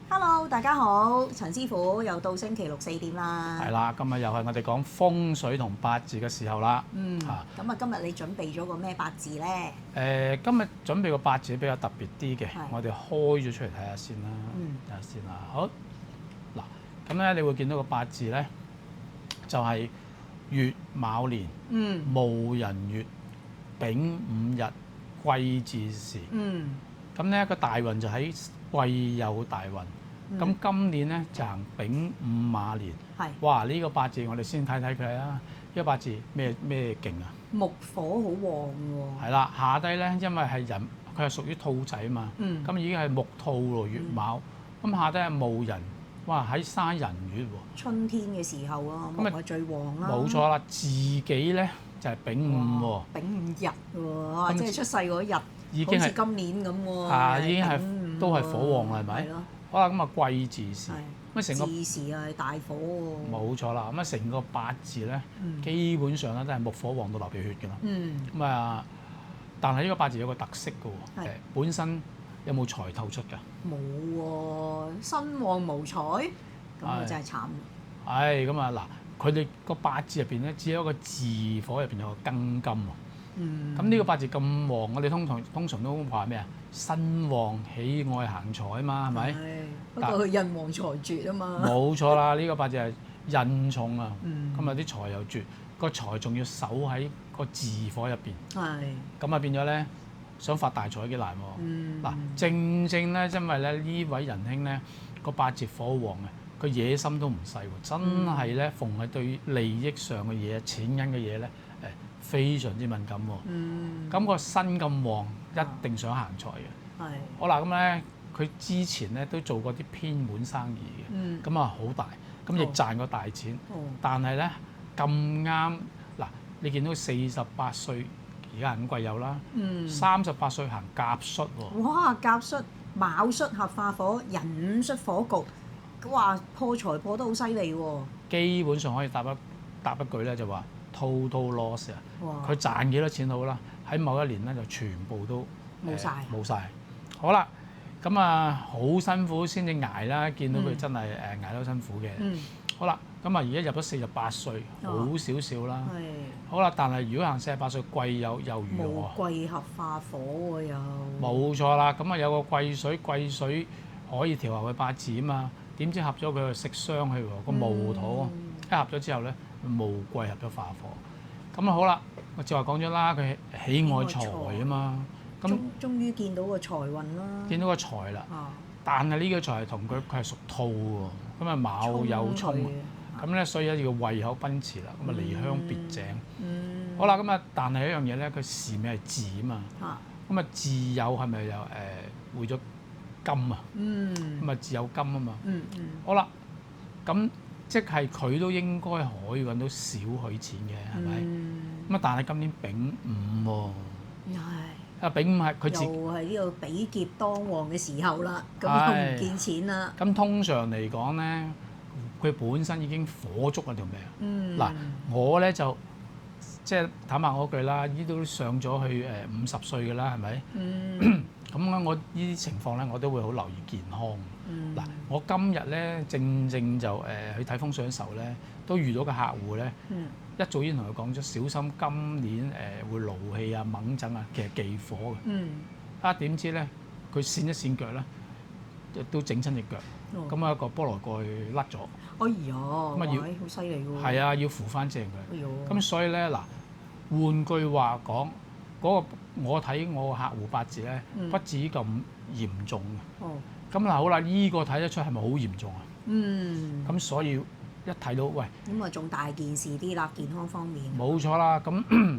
Hello，大家好，陳師傅又到星期六4點啦。係啦，今日又係我哋講風水同八字嘅時候啦。咁啊，今日你準備咗個咩八字咧？今日準備個八字比較特別啲嘅，係我哋開咗出嚟睇下先啦。睇下先啦。好嗱，咁咧你會見到個八字咧，就係乙卯年，戊寅月，丙午日，癸巳時。咁咧個大運就喺癸酉大運。咁今年咧就行丙午馬年。係。哇！呢個八字我哋先睇睇佢啊。呢個八字咩勁啊？木火好旺喎。係啦，下低咧因為係人，佢係屬於兔仔嘛。咁已經係木兔咯，乙卯。咁下低係戊寅，哇！喺生寅月喎。春天嘅時候啊，木係最旺啦。冇錯啦，自己咧就係丙午喎。丙午日喎，即係出世嗰日，已經係好似今年咁喎。啊，已經係都係火旺啦，係咪？係咯。好啦，咁啊癸巳時，咁成個巳時啊係大火喎。冇錯啦，咁啊成個八字咧，基本上咧都係木火旺到流鼻血㗎啦。咁啊，但係呢個八字有個特色㗎喎，本身有冇財透出㗎？冇喎，身旺無財，咁啊真係慘。係咁啊嗱，佢哋個八字入邊咧，只有一個巳火入邊有個庚金喎。咁呢個八字咁旺，我哋通常都話咩啊？身旺喜愛行財啊嘛，係咪？不過佢印旺財絕啊嘛。冇錯啦，呢個八字係印重啊，咁啊啲財又絕，個財仲要守喺個巳火入邊。咁啊變咗咧，想發大財幾難喎。嗱，正咧，因為咧呢位仁兄咧個八字火旺嘅，佢野心都唔細喎，真係咧逢係對利益上嘅嘢、錢銀嘅嘢咧，非常之敏感喎。咁個身咁旺，一定想行財嘅。好啦，咁咧佢之前咧都做過啲偏門生意嘅，咁啊好大，咁亦賺過大錢。但係咧咁啱嗱，你見到48歲而家行癸酉啦，38歲行甲戌喎。哇！甲戌、卯戌合化火，寅午戌火局，哇！破財破得好犀利喎。基本上可以答一句咧，就話 total loss 啊！佢賺幾多錢好啦，喺某一年咧就全部都冇晒。好啦，咁啊好辛苦先至捱啦，見到佢真係捱得好辛苦嘅。好啦，咁啊而家入咗48歲，好少少啦。好啦，但係如果行48歲癸酉又如何？戊癸合化火喎又。冇錯啦，咁啊有個癸水可以調和佢八字啊嘛。點知合咗佢食傷去喎，個戊土一合咗之後咧，戊癸合咗化火。咁啊好啦，我就話講咗啦，佢喜愛財啊嘛。咁終於見到個財運啦。見到個財啦，但係呢個財同佢係屬兔喎，咁啊卯酉衝，咁咧所以咧要胃口奔馳啦，咁啊離鄉別井。好啦，咁啊但係一樣嘢咧，佢時命係巳啊嘛，咁啊巳酉係咪又會咗金啊？咁啊巳酉金啊嘛。好啦，咁即係佢都應該可以揾到少許錢嘅，係咪？咁啊但係今年丙午喎。丙午係佢又係呢個比劫當旺嘅時候啦，咁又唔見錢啦。咁通常嚟講咧，佢本身已經火燭嗰條命。嗱，我咧就即係坦白嗰句啦，呢都上咗去50歲嘅啦，係咪？咁我呢啲情況咧，我都會好留意健康。嗱，我今日咧正就去睇風水嘅時候咧，都遇到個客戶咧。一早已經同佢講咗，小心今年會勞氣啊、猛震啊，其實忌火嘅。點知咧，佢跣一跣腳咧，都整親隻腳。咁啊個菠蘿蓋甩咗。哎呀！咁啊要好犀利喎。係啊，要扶翻正佢。咁所以咧嗱，換句話講，嗰個我睇我個客戶八字咧，不至於咁嚴重嘅。咁嗱好啦，呢個睇得出係咪好嚴重啊？咁所以。一睇到，喂，咁啊仲大件事啲啦，健康方面。冇錯啦，咁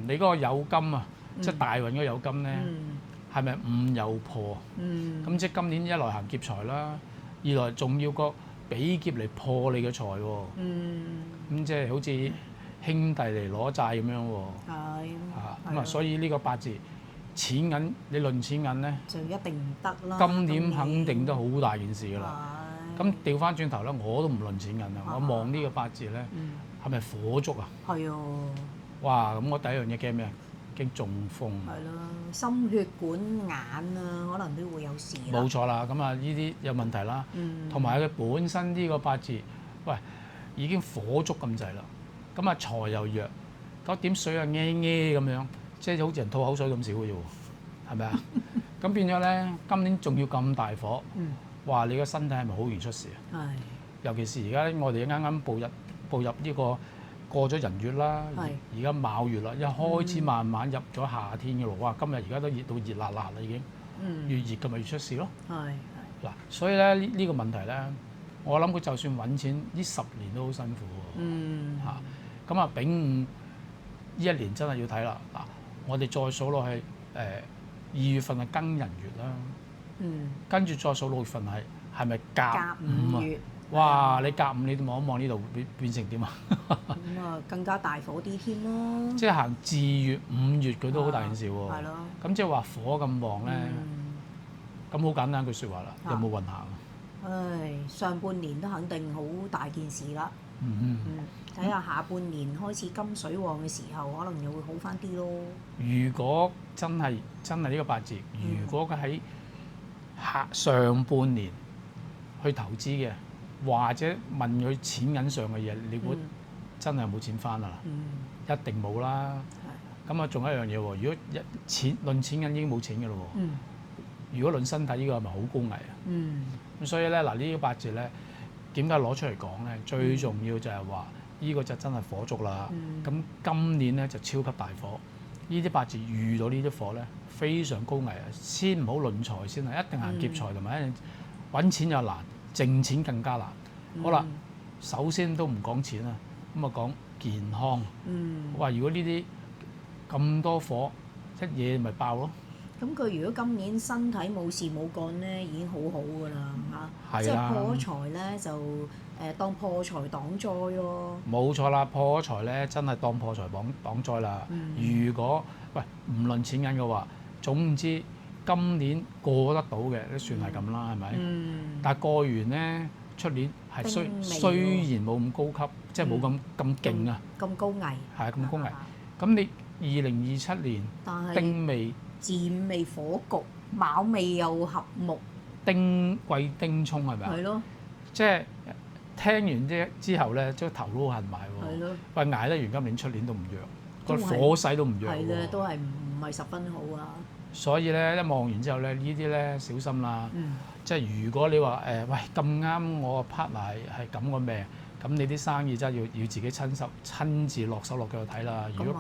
你嗰個酉金啊，即係大運嗰個酉金咧，係咪午酉破？咁即係今年一來行劫財啦，二來仲要個比劫嚟破你嘅財喎。咁即係好似兄弟嚟攞債咁樣喎。咁啊，所以呢個八字錢銀，你論錢銀咧，就一定唔得啦。今年肯定都好大件事㗎啦。咁調翻轉頭咧，我都唔論錢銀啦，我望呢個八字咧，係咪火燭啊？係啊！哇！咁我第一樣嘢驚咩啊？經中風。係咯，心血管眼啊，可能都會有事。冇錯啦，咁啊呢啲有問題啦。同埋佢本身呢個八字，喂已經火燭咁滯啦。咁啊財又弱，嗰點水啊咁樣，即係好似人吐口水咁少嘅啫喎，係咪啊？咁變咗咧，今年仲要咁大火，話你個身體係咪好容易出事啊？係。尤其是而家我哋啱啱步入呢個過咗人月啦，而家卯月啦，一開始慢慢入咗夏天嘅咯。哇！今日而家都熱到熱辣辣啦，已經。越熱嘅咪越出事咯。係。嗱，所以咧呢個問題咧，我諗佢就算揾錢呢10年都好辛苦喎。咁啊，丙午呢一年真係要睇啦。嗱，我哋再數落去2月份係庚寅月啦。跟住再數6月份係咪甲午啊？哇！你甲午你望一望呢度變成點啊？咁啊，更加大火啲添咯。即係行至月、5月佢都好大件事喎。係咯。咁即係話火咁旺咧，咁好簡單句説話啦，有冇運行啊？唉，上半年都肯定好大件事啦。睇下下半年開始金水旺嘅時候，可能又會好翻啲咯。如果真係呢個八字，如果佢喺上半年去投資嘅，或者問佢錢銀上嘅嘢，你估真係冇錢翻啊？一定冇啦。咁啊，仲有一樣嘢喎，如果論錢銀已經冇錢嘅咯喎。如果論身體呢個係咪好高危啊？咁所以咧嗱，呢個八字咧點解攞出嚟講咧？最重要就係話呢個就真係火燭啦。咁今年咧就超級大火。呢啲八字遇到呢啲火咧，非常高危啊！先唔好論財先啊，一定行劫財同埋揾錢又難，掙錢更加難。好啦，首先都唔講錢啊，咁啊講健康。我話如果呢啲咁多火，一嘢咪爆咯。咁佢如果今年身體冇事冇幹咧，已經好好㗎啦嚇。即係破財咧就當破財擋災咯。冇錯啦，破財咧真係當破財擋災啦。如果唔論錢銀嘅話，總之今年過得到嘅都算係咁啦，係咪？但係過完咧，出年係雖然冇咁高級，即係冇咁勁啊。咁高危。係咁高危。咁你2027年丁未？巳未火局，卯未又合木，丁貴丁沖係咪啊？係咯。即係聽完之後咧，即頭都痕埋喎。係咯。捱得完今年出年都唔弱，個火勢都唔弱喎。係咧，都係唔係十分好啊。所以咧，一望完之後咧，呢啲咧小心啦。即係如果你話咁啱我個 partner 係咁個命，咁你啲生意真係要自己親自落手落腳去睇啦。如果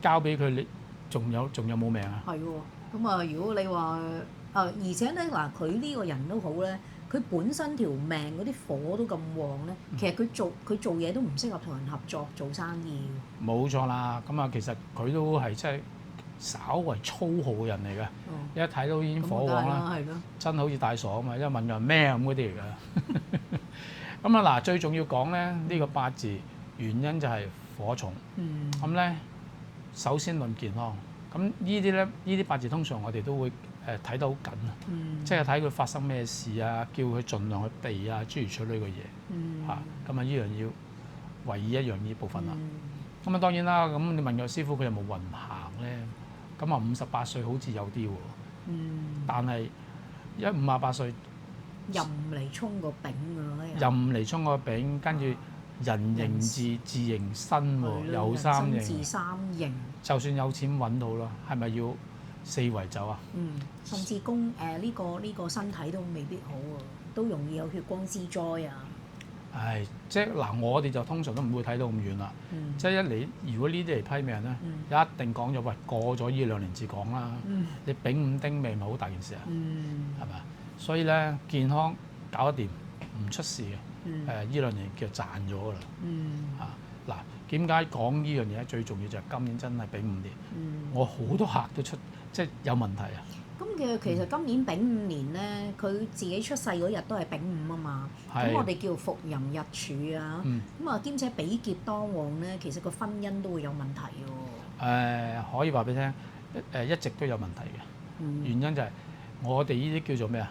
交俾佢你。仲有冇命啊？係喎，咁啊，如果你話而且咧嗱，佢呢個人都好咧，佢本身條命嗰啲火都咁旺咧，其實佢做嘢都唔適合同人合作做生意。冇錯啦，咁啊，其實佢都係真係稍為粗豪嘅人嚟嘅，一睇到已經火旺啦，真係好似大傻啊嘛，一問佢咩咁嗰啲嚟㗎。咁啊嗱，最重要講咧，呢個八字原因就係火重，咁咧。首先論健康，咁呢啲八字通常我哋都會睇得好緊啊，即係睇佢發生咩事啊，叫佢盡量去避啊，諸如此類嘅嘢嚇。咁啊，呢樣要唯一一樣呢部分啦。咁啊，當然啦，咁你問個師傅佢有冇運行咧？咁啊，58歲好似有啲喎，但係58歲任嚟衝個丙㗎，任嚟衝個丙，跟住。人形自形身喎，有三形，就算有錢揾到啦，係咪要四圍走啊？甚至呢個身體都未必好喎，都容易有血光之災啊！唉，即係嗱，我哋就通常都唔會睇到咁遠啦。即係一嚟，如果呢啲嚟批命咧，一定講咗，過咗呢2年至講啦。你丙午丁未咪好大件事啊？係咪啊？所以咧，健康搞得掂，唔出事嘅。呢2年叫賺咗㗎啦。嗱，點解講呢樣嘢最重要就係今年真係丙午年，我好多客都即係有問題啊。咁其實今年丙午年咧，佢自己出世嗰日都係丙午啊嘛。咁我哋叫伏吟日柱啊。咁啊，兼且比劫當旺咧，其實個婚姻都會有問題喎。可以話俾你聽，一直都有問題嘅。原因就係我哋呢啲叫做咩啊？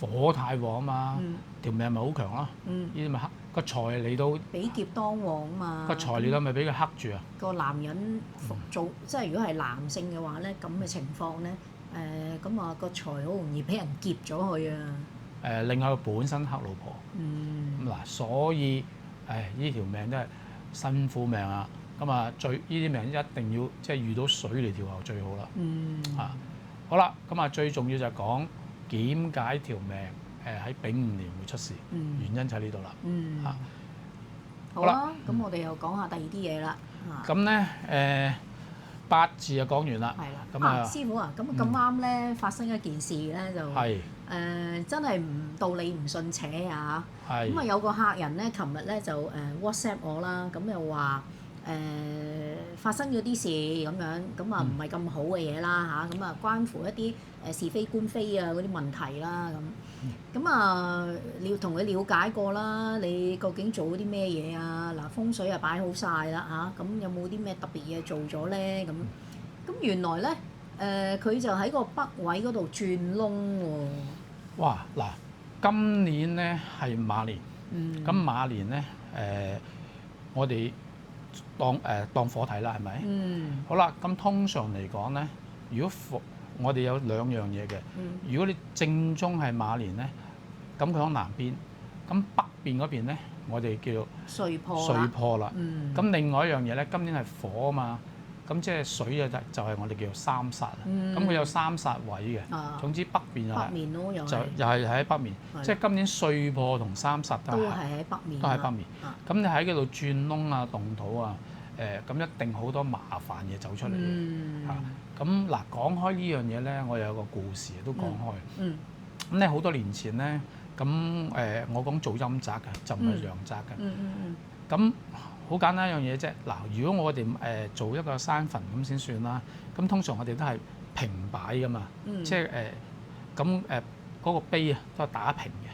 火太旺啊嘛，條命咪好強咯。呢啲咪克個財嚟到，比劫當旺啊嘛。個財嚟到咪俾佢克住啊。個男人做即係如果係男性嘅話咧，咁嘅情況咧，咁啊個財好容易俾人劫咗去啊。另外佢本身克老婆。咁嗱，所以呢條命都係辛苦命啊。咁啊，呢啲命一定要即係遇到水嚟調候最好啦。好啦，咁啊最重要就係講點解條命喺丙午年會出事，原因就喺呢度啦。好啦，咁我哋又講下第二啲嘢啦。咁咧八字就講完啦。係啦。咁啊，師傅啊，咁啱咧發生一件事咧就真係唔道理唔信邪啊。咁啊有個客人咧，琴日咧就WhatsApp 我啦，咁又話發生咗啲事咁樣，咁啊唔係咁好嘅嘢啦嚇，咁啊關乎一啲是非官非啊嗰啲問題啦咁啊你要同佢了解過啦，你究竟做咗啲咩嘢啊？嗱風水啊擺好晒啦嚇，咁有冇啲咩特別嘢做咗咧？咁原來咧佢就喺個北位嗰度轉窿喎。哇！嗱，今年咧係馬年，咁馬年咧我哋當火睇啦，係咪？好啦，咁通常嚟講咧，如果我哋有兩樣嘢嘅。如果你正宗係馬年咧，咁佢喺南邊，咁北邊嗰邊咧，我哋叫做歲破啦。咁另外一樣嘢咧，今年係火啊嘛，咁即係水啊，就係我哋叫做三煞啊。咁佢有三煞位嘅。總之北邊就又係喺北面，即係今年歲破同三煞都係喺北面。咁你喺嗰度轉窿啊、動土啊。咁一定好多麻煩嘢走出嚟嘅。咁嗱，講開呢樣嘢咧，我有個故事都講開。咁咧好多年前咧，咁我講做陰宅嘅，就唔係陽宅嘅。咁好簡單一樣嘢啫。嗱，如果我哋做一個山墳咁先算啦。咁通常我哋都係平擺噶嘛，即係咁嗰個碑啊都係打平嘅。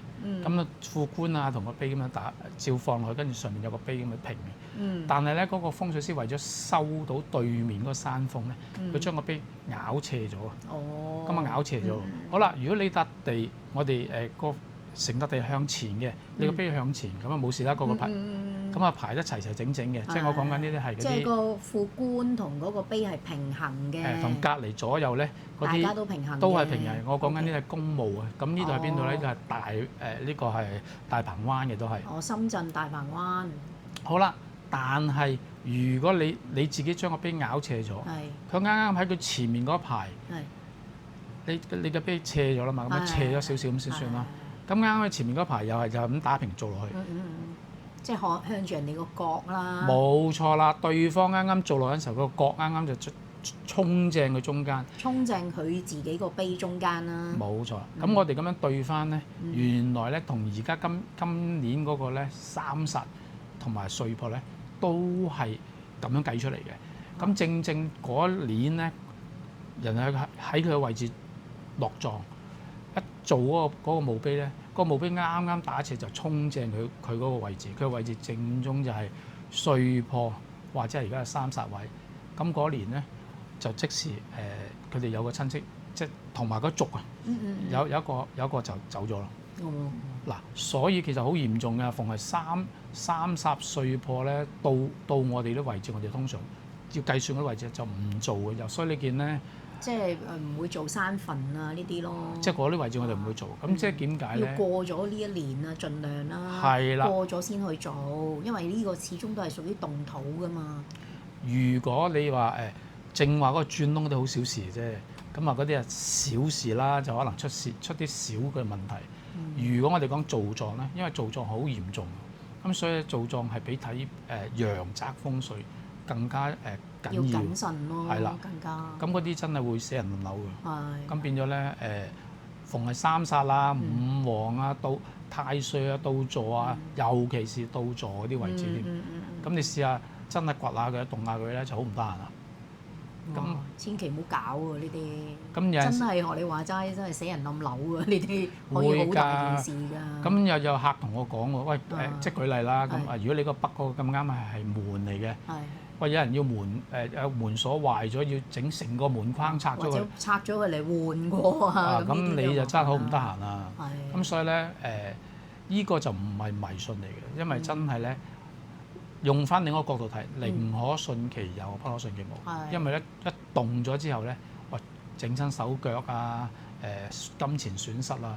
咁啊副棺啊同個碑咁樣照放落去，跟住上面有個碑咁樣平嘅。但係咧嗰個風水師為咗收到對面嗰個山峰咧，佢將個碑拗斜咗啊。咁啊拗斜咗。好啦，如果你笪地，我哋個成笪地向前嘅，你個碑向前，咁啊冇事啦，個排咁啊排得齊齊整整嘅。即係我講緊呢啲係嗰啲。即係個副棺同嗰個碑係平衡嘅。同隔離左右咧嗰啲大家都平衡嘅。都係平衡。我講緊呢啲係公墓啊。咁呢度係邊度咧？就係呢個係大鵬灣嘅都係。深圳大鵬灣。好啦。但係如果你自己將個碑拗斜咗，佢啱啱喺佢前面嗰排，你嘅碑斜咗啦嘛，咁樣斜咗少少咁先算啦。咁啱啱喺前面嗰排又係就咁打平做落去，即係向住人哋個角啦。冇錯啦，對方啱啱做落嗰陣時候，個角啱啱就衝正佢中間，衝正佢自己個碑中間啦。冇錯，咁我哋咁樣對翻咧，原來咧同而家今年嗰個咧三煞同埋歲破咧。都係咁樣計出嚟嘅。咁正嗰一年咧，人喺佢嘅位置落葬，一做嗰個墓碑咧，個墓碑啱啱打斜就衝正佢嗰個位置，佢嘅位置正中就係歲破或者係而家係三煞位。咁嗰年咧就即時佢哋有個親戚，即係同埋個族啊，有一個就走咗咯。嗱，所以其實好嚴重嘅，逢係三煞歲破咧，到我哋啲位置，我哋通常要計算嗰啲位置就唔做嘅，所以你見咧，即係唔會做山墳啊呢啲咯。即係嗰啲位置我哋唔會做，咁即係點解咧？要過咗呢一年啊，盡量啦。係啦。過咗先去做，因為呢個始終都係屬於動土噶嘛。如果你話正話嗰個轉窿都好小事啫，咁啊嗰啲啊小事啦，就可能出啲小嘅問題。如果我哋講造葬咧，因為造葬好嚴重，咁所以造葬係比睇陽宅風水更加緊要。要謹慎咯，係啦，更加。咁嗰啲真係會死人冧樓嘅。係。咁變咗咧逢係三煞啦、五黃啊、到太歲啊、到座啊，尤其是到座嗰啲位置添。咁你試下真係掘下佢、動下佢咧，就好唔得閒啦。咁千祈唔好搞喎呢啲，真係學你話齋，真係死人冧樓喎呢啲，可以好大件事㗎。咁有客同我講喎，喂即係舉例啦，咁如果你個北嗰個咁啱係門嚟嘅，喂，有人要門鎖壞咗，要整成個門框拆咗佢，或者拆咗佢嚟換過啊。咁你就真係好唔得閒啦。係。咁所以咧依個就唔係迷信嚟嘅，因為真係咧用翻另一個角度睇，寧可信其有，不可信其無。因為咧一動咗之後咧，哇整親手腳啊，金錢損失啊，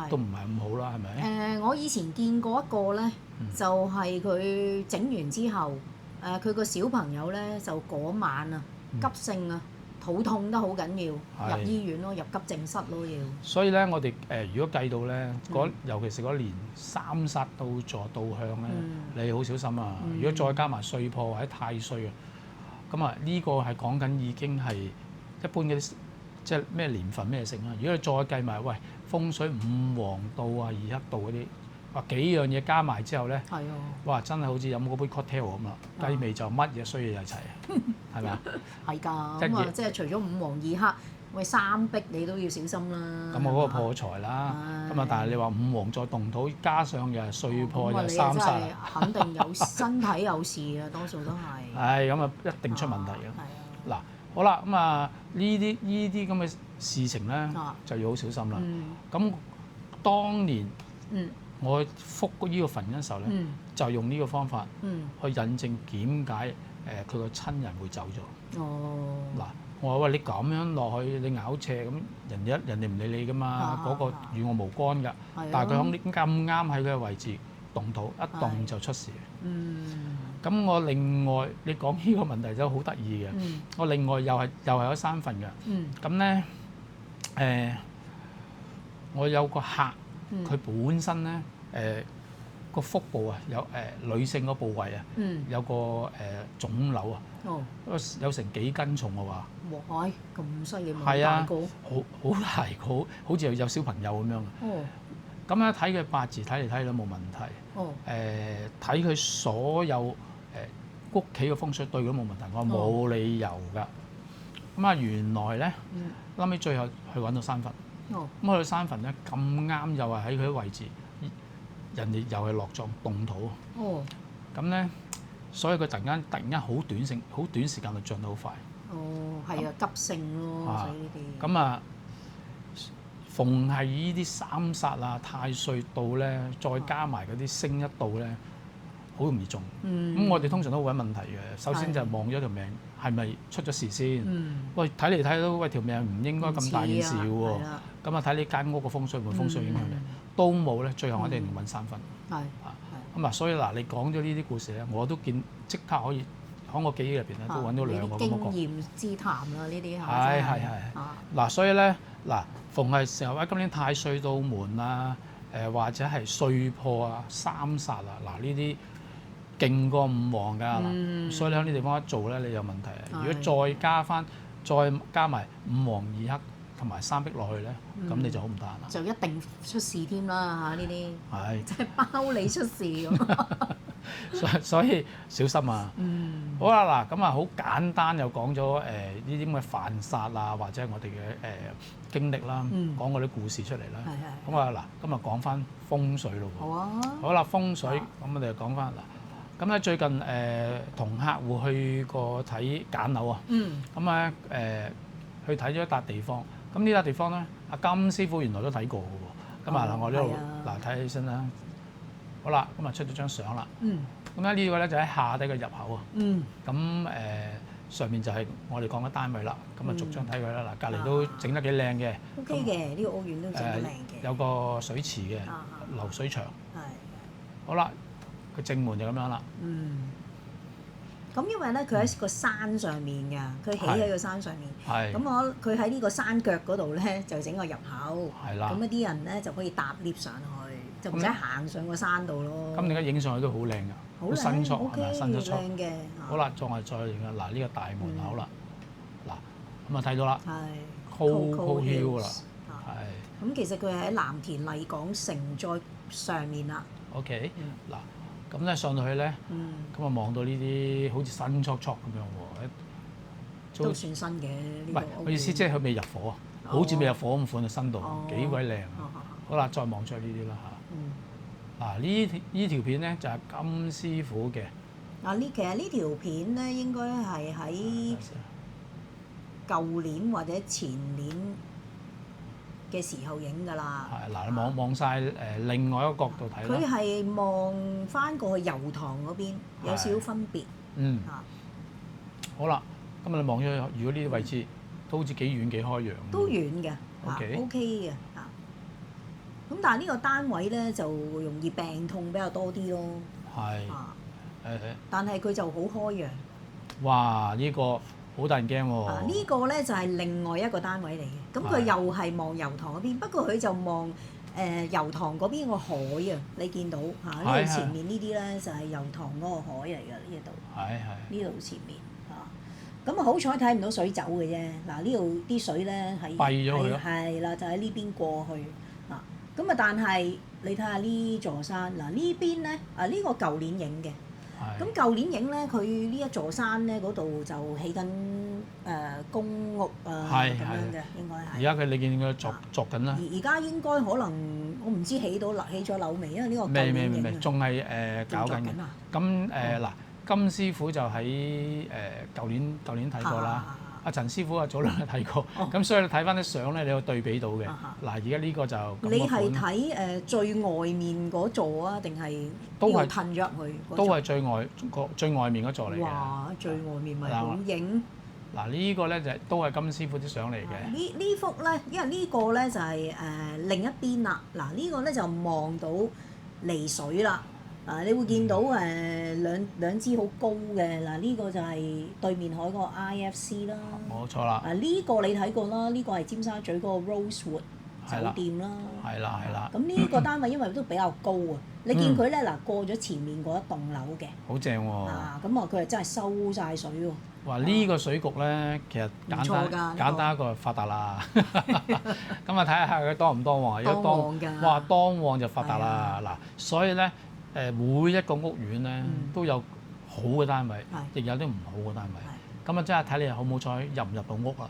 都唔係咁好啦，係咪？我以前見過一個咧，就係佢整完之後，佢個小朋友咧就嗰晚啊急性啊，肚痛得好緊要，入醫院咯，入急症室咯要。所以咧，我哋如果計到咧，尤其是嗰年三殺到坐到向咧，你好小心啊！如果再加埋歲破或者太歲啊，咁啊呢個係講緊已經係一般嗰啲即係咩年份咩性啊。如果你再計埋喂風水五黃道啊、二黑道嗰啲，哇幾樣嘢加埋之後咧，哇真係好似飲嗰杯 cocktail 咁啦，雞尾就乜嘢衰嘢就齊，係咪啊？係㗎，咁啊即係除咗五黃二黑，喂三碧你都要小心啦。咁我嗰個破財啦，咁啊但係你話五黃再動土，加上又係歲破又係三殺，肯定有身體有事啊，多數都係。係咁啊，一定出問題嘅。嗱，好啦，咁啊呢啲咁嘅事情咧就要好小心啦。咁當年我復呢個墳嘅時候咧，就用呢個方法去引證點解佢個親人會走咗。嗱，我話喂你咁樣落去，你咬斜咁，人哋唔理你噶嘛，嗰個與我無干㗎。但係佢響咁啱喺佢嘅位置動土，一動就出事。咁我另外你講呢個問題真係好得意嘅。我另外又係有山墳嘅。咁咧我有個客。佢本身咧個腹部啊有女性個部位啊有個腫瘤啊，有成幾斤重嘅話，哇！咁犀利，係啊，好大個，好似有小朋友咁樣嘅。咁咧睇佢八字睇嚟睇去都冇問題。睇佢所有屋企嘅風水對佢都冇問題，我話冇理由㗎。咁啊原來咧，後尾最後去揾到山墳。咁去到山墳咧，咁啱又係喺佢啲位置，人哋又係落葬動土。咁咧，所以佢突然間好短時間就漲得好快。係啊，急性咯，所以呢啲。咁啊，逢係呢啲三殺啊、太歲到咧，再加埋嗰啲星一到咧，好容易中。咁我哋通常都會揾問題嘅。首先就係望咗條命係咪出咗事先。喂，睇嚟睇到喂條命唔應該咁大件事喎。咁啊睇呢間屋個風水會風水影響你，都冇咧。最後我一定揾山墳。咁啊，所以嗱，你講咗呢啲故事咧，我都即刻可以喺我記憶入邊咧，都揾到兩個咁嘅角。經驗之談啦，呢啲係。嗱，所以咧嗱，逢係成日話今年太歲到門啊，或者係歲破啊、三殺啊，嗱呢啲勁過五黃㗎。所以你喺呢地方一做咧，你有問題。如果再加埋五黃二黑同埋三碧落去咧，咁你就好唔得閒啦。就一定出事添啦嚇！呢啲係即係包你出事咁。所以小心啊！好啦，嗱咁啊，好簡單又講咗呢啲咁嘅犯殺啊，或者係我哋嘅經歷啦，講嗰啲故事出嚟啦。咁啊嗱，今日講翻風水咯喎。好啊。好啦，風水咁我哋就講翻嗱。咁咧最近同客戶去過睇揀樓啊。咁咧去睇咗一笪地方。咁呢笪地方咧，阿金師傅原來都睇過嘅喎。咁啊嗱，我呢度嗱睇起身啦。好啦，咁啊出咗張相啦。咁咧呢個咧就喺下底嘅入口啊。咁上面就係我哋講嘅單位啦。咁啊逐張睇佢啦。嗱，隔離都整得幾靚嘅。OK 嘅，呢個屋苑都整得靚嘅。有個水池嘅，流水牆。好啦，個正門就咁樣啦。咁因為咧，佢喺個山上面㗎，佢起喺個山上面。咁佢喺呢個山腳嗰度咧，就整個入口。咁一啲人咧就可以搭 lift 上去，就唔使行上個山度咯。咁你而家影上去都好靚㗎，好新創係咪？新出靚嘅。好啦，再影啊！嗱，呢個大門口啦，嗱咁啊睇到啦，Coco Hill 啦，係。咁其實佢係喺藍田麗港城再上面啦。OK，嗱。咁咧上到去咧，咁啊望到呢啲好似新簇簇咁樣喎，都算新嘅。唔係，我意思即係佢未入伙啊，好似未入伙咁款啊，新到幾鬼靚。好啦，再望出呢啲啦嚇。嗱呢條片咧就係金師傅嘅其實呢條片咧應該係喺舊年或者前年嘅時候影㗎啦。係嗱，你望晒另外一個角度睇啦。佢係望翻過去油塘嗰邊，有少少分別。嗯。好啦，咁你望咗，如果呢啲位置都好似幾遠幾開揚。都遠嘅。OK 嘅嚇。咁但係呢個單位咧就容易病痛比較多啲咯。係。但係佢就好開揚。哇！呢個好得人驚喎。呢個咧就係另外一個單位嚟嘅，咁佢又係望油塘嗰邊，不過佢就望油塘嗰邊個海啊，你見到嚇呢度前面呢啲咧就係油塘嗰個海嚟㗎呢度。呢度前面嚇，咁啊好彩睇唔到水走嘅啫。嗱呢度啲水咧係係啦，就喺呢邊過去啊。咁啊，但係你睇下呢座山嗱呢邊咧呢個舊年影嘅。咁舊年影咧，佢呢一座山咧嗰度就起緊公屋咁樣嘅，應該係。而家你見佢作緊啦。而家應該可能我唔知起咗樓未，因為呢個舊年影嘅。仲係搞緊嘅。咁嗱，金師傅就喺舊年睇過啦。阿陳師傅啊，早兩日睇過，咁所以你睇翻啲相咧，你有對比到嘅。嗱，而家呢個就你係睇最外面嗰座啊，定係都係褪咗入去？都係最外面嗰座嚟嘅。哇！最外面咪好影。嗱，呢個咧就都係金師傅啲相嚟嘅。呢幅咧，因為呢個咧就係另一邊啦。嗱，呢個咧就望到離水啦。你會見到兩支好高嘅嗱，呢個就係對面海嗰個 IFC 啦。冇錯啦。呢個你睇過啦，呢個係尖沙咀嗰個 Rosewood 酒店啦。係啦。咁呢個單位因為都比較高啊，你見佢咧過咗前面嗰一棟樓嘅。好正喎。咁佢係真係收晒水喎。哇！呢個水局咧，其實簡單一個發達啦。咁啊，睇下佢多唔多旺。當旺㗎。哇！當旺就發達啦。嗱，所以咧。每一個屋苑咧都有好嘅單位，亦有啲唔好嘅單位。咁啊，真係睇你好唔好彩入唔入到屋啦。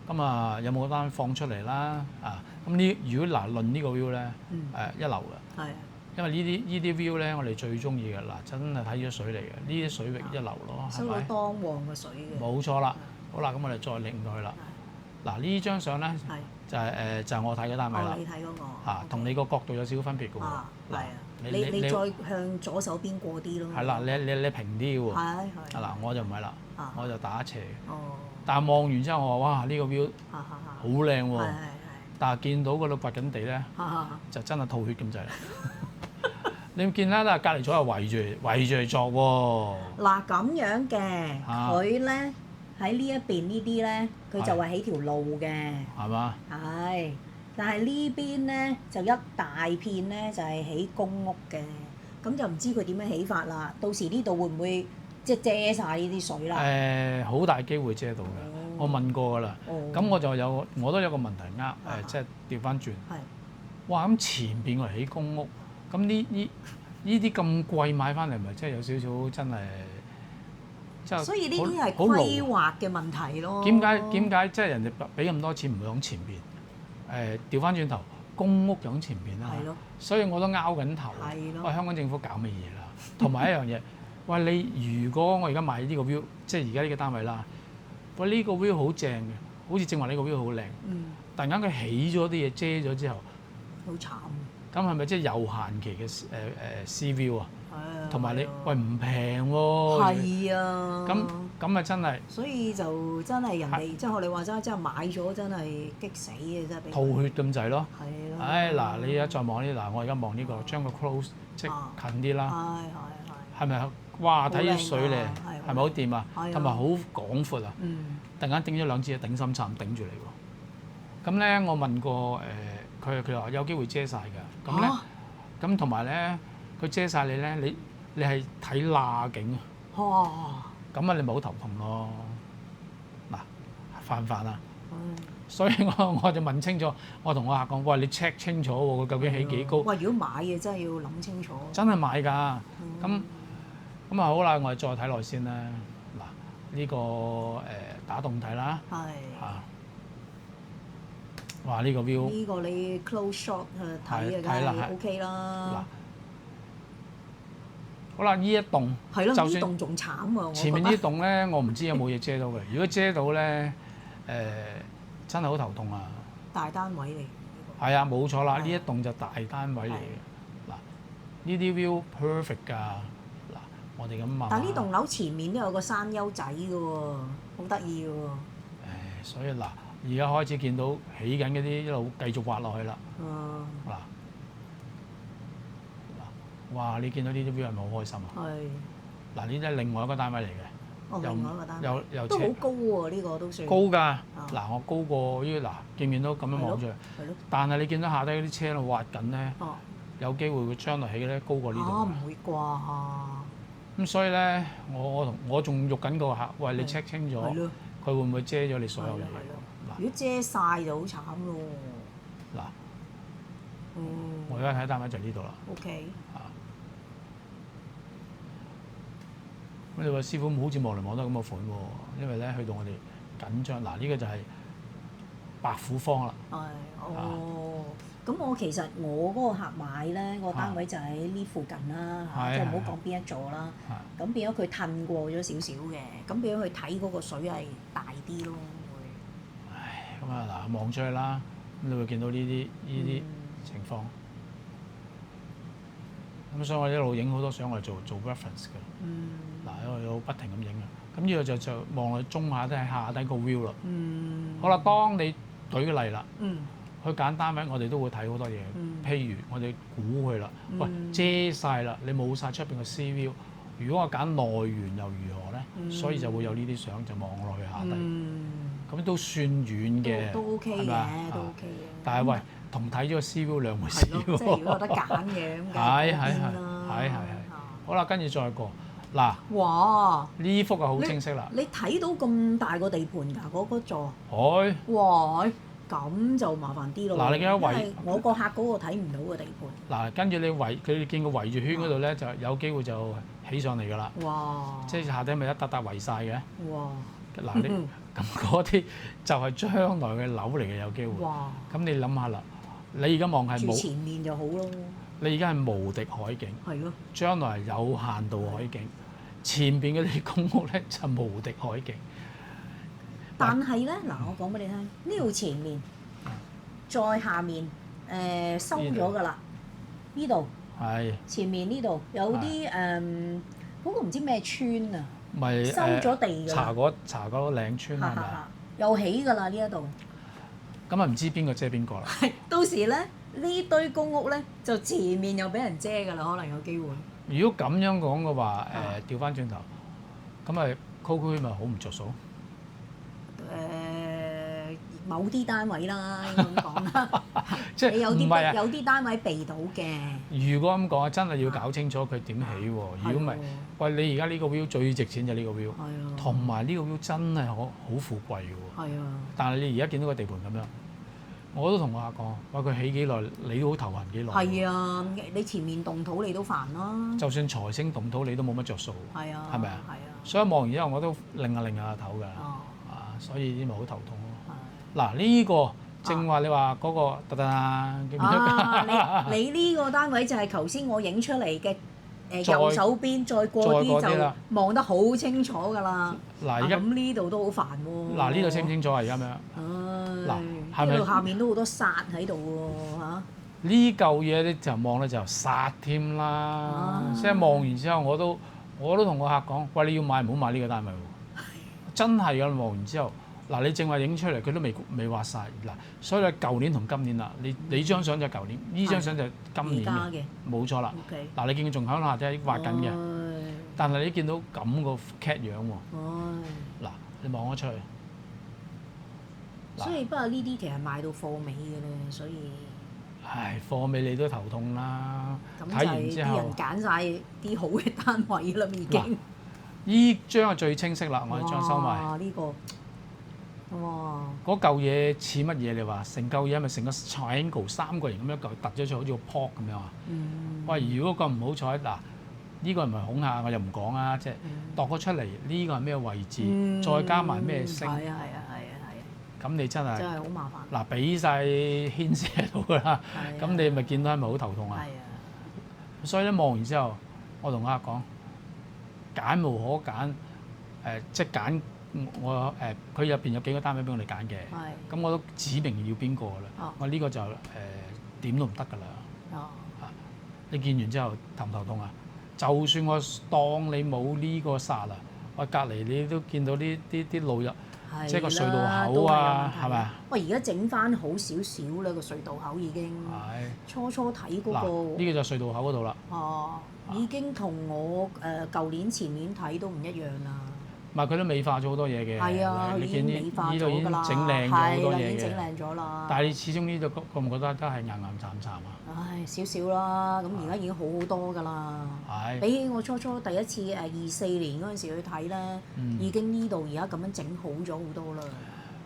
咁啊，有冇單放出嚟啦？咁如果論呢個 view 咧，一流嘅。因為呢啲 view 咧，我哋最中意嘅嗱，真係睇咗水嚟嘅，呢啲水域一流咯，係咪？收到當旺嘅水嘅。冇錯啦。好啦，咁我哋再擰過去啦。嗱，呢張相咧就係我睇嘅單位啦。你睇嗰個。同你個角度有少少分別嘅喎。嗱。你再向左手邊過啲咯。係啦，你平啲嘅喎。係。嗱，我就唔係啦，我就打斜。哦。但係望完之後，我話：哇！呢個 view 好靚喎。但係見到嗰度掘緊地咧，就真係吐血咁滯啦。你見啦，隔離左右圍住嚟作喎。嗱咁樣嘅，佢咧喺呢一邊呢啲咧，佢就係起條路嘅。係嘛？係。但係呢邊咧就一大片咧就係起公屋嘅，咁就唔知佢點樣起法啦。到時呢度會唔會即係遮晒呢啲水啦？好大機會遮到嘅，我問過㗎啦。咁我都有個問題即係調翻轉。哇！咁前邊我嚟起公屋，咁呢啲咁貴買翻嚟，咪即係有少少真係，所以呢啲係規劃嘅問題咯。點解即係人哋俾咁多錢唔會響前邊？調翻轉頭，公屋就喺前邊啦，所以我都拗緊頭。喂，香港政府搞乜嘢啦？同埋一樣嘢，喂，你如果我而家買呢個 view，即係而家呢個單位啦，喂，呢個 view 好正嘅，好似正話呢個 view 好靚。突然間佢起咗啲嘢遮咗之後，好慘。咁係咪即係有限期嘅sea view啊？同埋你喂唔平喎。係啊。咁啊真係。所以就真係人哋即係我哋話齋，真係買咗真係激死嘅真係。吐血咁滯咯。係咯。嗱，你而家再望呢？嗱，我而家望呢個，將個 close 即係近啲啦。係咪哇！睇啲水咧，係咪好掂啊？同埋好廣闊啊！突然間頂咗兩支頂心杉頂住你喎。咁咧，我問過佢話有機會遮晒㗎。咁咧，咁同埋咧，佢遮晒你咧，你係睇罅景啊。咁啊，你咪好頭痛咯。嗱，煩唔煩啊？所以我就問清楚，我同我客講：喂，你 check 清楚喎，佢究竟起幾高？喂，如果買嘅真係要諗清楚。真係買㗎。咁啊好啦，我哋再睇落先啦。嗱，呢個打洞睇啦。係。哇！呢個 view。呢個你 close shot 去睇啊，梗係 OK 啦。嗱，好啦，呢一棟係咯，就算呢棟仲慘啊！前面呢棟咧，我唔知有冇嘢遮到嘅。如果遮到咧，真係好頭痛啊！大單位嚟。係啊，冇錯啦，呢一棟就大單位嚟嘅。嗱，呢啲 view perfect 㗎。嗱，我哋咁慢慢。但係呢棟樓前面都有個山丘仔嘅喎，好得意嘅喎。所以嗱，而家開始見到起緊嗰啲一路繼續挖落去啦。嗱，哇！你見到呢啲 view 係咪好開心啊？係。嗱，呢啲係另外一個單位嚟嘅。另外一個單位。又都好高喎，呢個都算。高㗎。嗱，我高過呢個嗱，見唔見到咁樣望出去？係咯。但係你見到下低嗰啲車喺度挖緊咧，有機會會將來起咧高過呢度。唔會啩？咁所以咧，我仲喐緊個客，喂，你 check 清楚，佢會唔會遮咗你所有嘢？如果遮晒就好慘咯。嗱，我而家睇單位就係呢度啦。OK。咁你話師傅好似望嚟望得咁嘅款喎，因為咧去到我哋緊張，嗱呢個就係白虎坊啦。咁我其實我嗰個客買咧，個單位就喺呢附近啦，即係唔好講邊一座啦。咁變咗佢褪過咗少少嘅，咁變咗佢睇嗰個水係大啲咯。會。咁啊嗱，望出去啦，咁你會見到呢啲情況。咁所以我一路影好多相，我哋做 reference 嘅。嗱，喺度不停咁影嘅。咁呢個就望落去中下都係下低個 view 啦。好啦，當你舉個例啦。去揀單位，我哋都會睇好多嘢。譬如我哋估佢啦，喂，遮晒啦，你冇晒出邊嘅 sea view。如果我揀內園又如何咧？所以就會有呢啲相就望落去下低。咁都算遠嘅，都 OK 嘅，都 OK 嘅。但係喂，同睇咗個 sea view 兩回事喎。即係如果有得揀嘅咁，係。好啦，跟住再過嗱。哇！呢幅啊好清晰啦。你睇到咁大個地盤㗎？嗰座。係。哇！咁就麻煩啲咯。嗱，你記得圍我個客嗰個睇唔到嘅地盤。嗱，跟住你佢哋見佢圍住圈嗰度咧，就有機會就起上嚟㗎啦。哇！即係下底咪一笪笪圍晒嘅。哇！嗱，你咁嗰啲就係將來嘅樓嚟嘅，有機會。哇！咁你諗下啦，你而家望係冇前面就好咯。你而家係無敵海景。係咯。將來係有限度海景，前邊嗰啲公屋咧就無敵海景。但係咧，嗱，我講俾你聽，呢度前面，再下面，收咗㗎啦，呢度，前面呢度有啲嗰個唔知咩村啊，收咗地㗎。茶果嶺村係咪啊？又起㗎啦呢一度。咁啊唔知邊個遮邊個啦？係，到時咧呢堆公屋咧就前面又俾人遮㗎啦，可能有機會。如果咁樣講嘅話，調翻轉頭，咁咪區咪好唔着數？某啲單位啦，應該咁講啦。即係有啲單位避到嘅。如果咁講，真係要搞清楚佢點起喎。如果唔係，喂，你而家呢個 view 最值錢就呢個 view，同埋呢個 view 真係好富貴嘅喎。係啊。但係你而家見到個地盤咁樣，我都同我客講，喂，佢起幾耐，你都好頭痕幾耐。係啊，你前面動土你都煩啦。就算財星動土，你都冇乜着數。係啊。係咪啊？係啊。所以望完之後，我都擰下頭㗎。所以啲咪好頭痛咯。嗱，呢個正話你話嗰個記唔記得？你呢個單位就係頭先我影出嚟嘅右手邊，再過啲就望得好清楚㗎啦。嗱，咁呢度都好煩喎。嗱，呢度清唔清楚啊？而家咩？嗱，係咪下面都好多沙喺度喎嚇？呢嚿嘢咧就望咧就沙添啦。即係望完之後，我都同個客講：喂，你要買唔好買呢個單位喎。真係㗎，望完之後。嗱，你正話影出嚟，佢都未畫晒。嗱，所以舊年同今年啦，你張相就舊年，呢張相就今年嘅，冇錯啦。嗱，你見佢仲喺下底畫緊嘅，但係你見到咁個 cat 樣喎。嗱，你望咗出去。所以不過呢啲其實賣到貨尾嘅咧，所以。唉，貨尾你都頭痛啦。睇完之後，啲人揀晒啲好嘅單位啦，已經。呢張係最清晰啦，我哋張收埋。哇！呢個。哇！嗰嚿嘢似乜嘢？你話成嚿嘢係咪成個 triangle 三個形咁樣嚿突咗出去，好似個 pot 咁樣啊？喂，如果咁唔好彩，嗱，呢個唔係恐嚇，我又唔講啊，即係度咗出嚟，呢個係咩位置？再加埋咩星？係啊！咁你真係好麻煩。嗱，俾晒牽涉到㗎啦，咁你咪見到係咪好頭痛啊？係啊！所以咧望完之後，我同客講揀無可揀，即係揀我佢入邊有幾個單位俾我哋揀嘅，咁我都指明要邊個啦。我呢個就點都唔得㗎啦。你見完之後頭唔頭痛啊？就算我當你冇呢個煞啊，我隔離你都見到啲路入。即係個隧道口啊，係咪啊？喂，而家整翻好少少啦，個隧道口已經。係。初睇嗰個。呢個就隧道口嗰度啦。哦，已經同我舊年前年睇都唔一樣啦。唔係佢都美化咗好多嘢嘅。係啊，你見美化咗㗎啦。呢度已經整靚咗好多嘢嘅。已經整靚咗啦。但係你始終呢度覺唔覺得都係硬硬慘慘啊？唉，少少啦，咁而家已經好好多㗎啦。係。比起我初第一次24年嗰陣時去睇咧，已經呢度而家咁樣整好咗好多啦。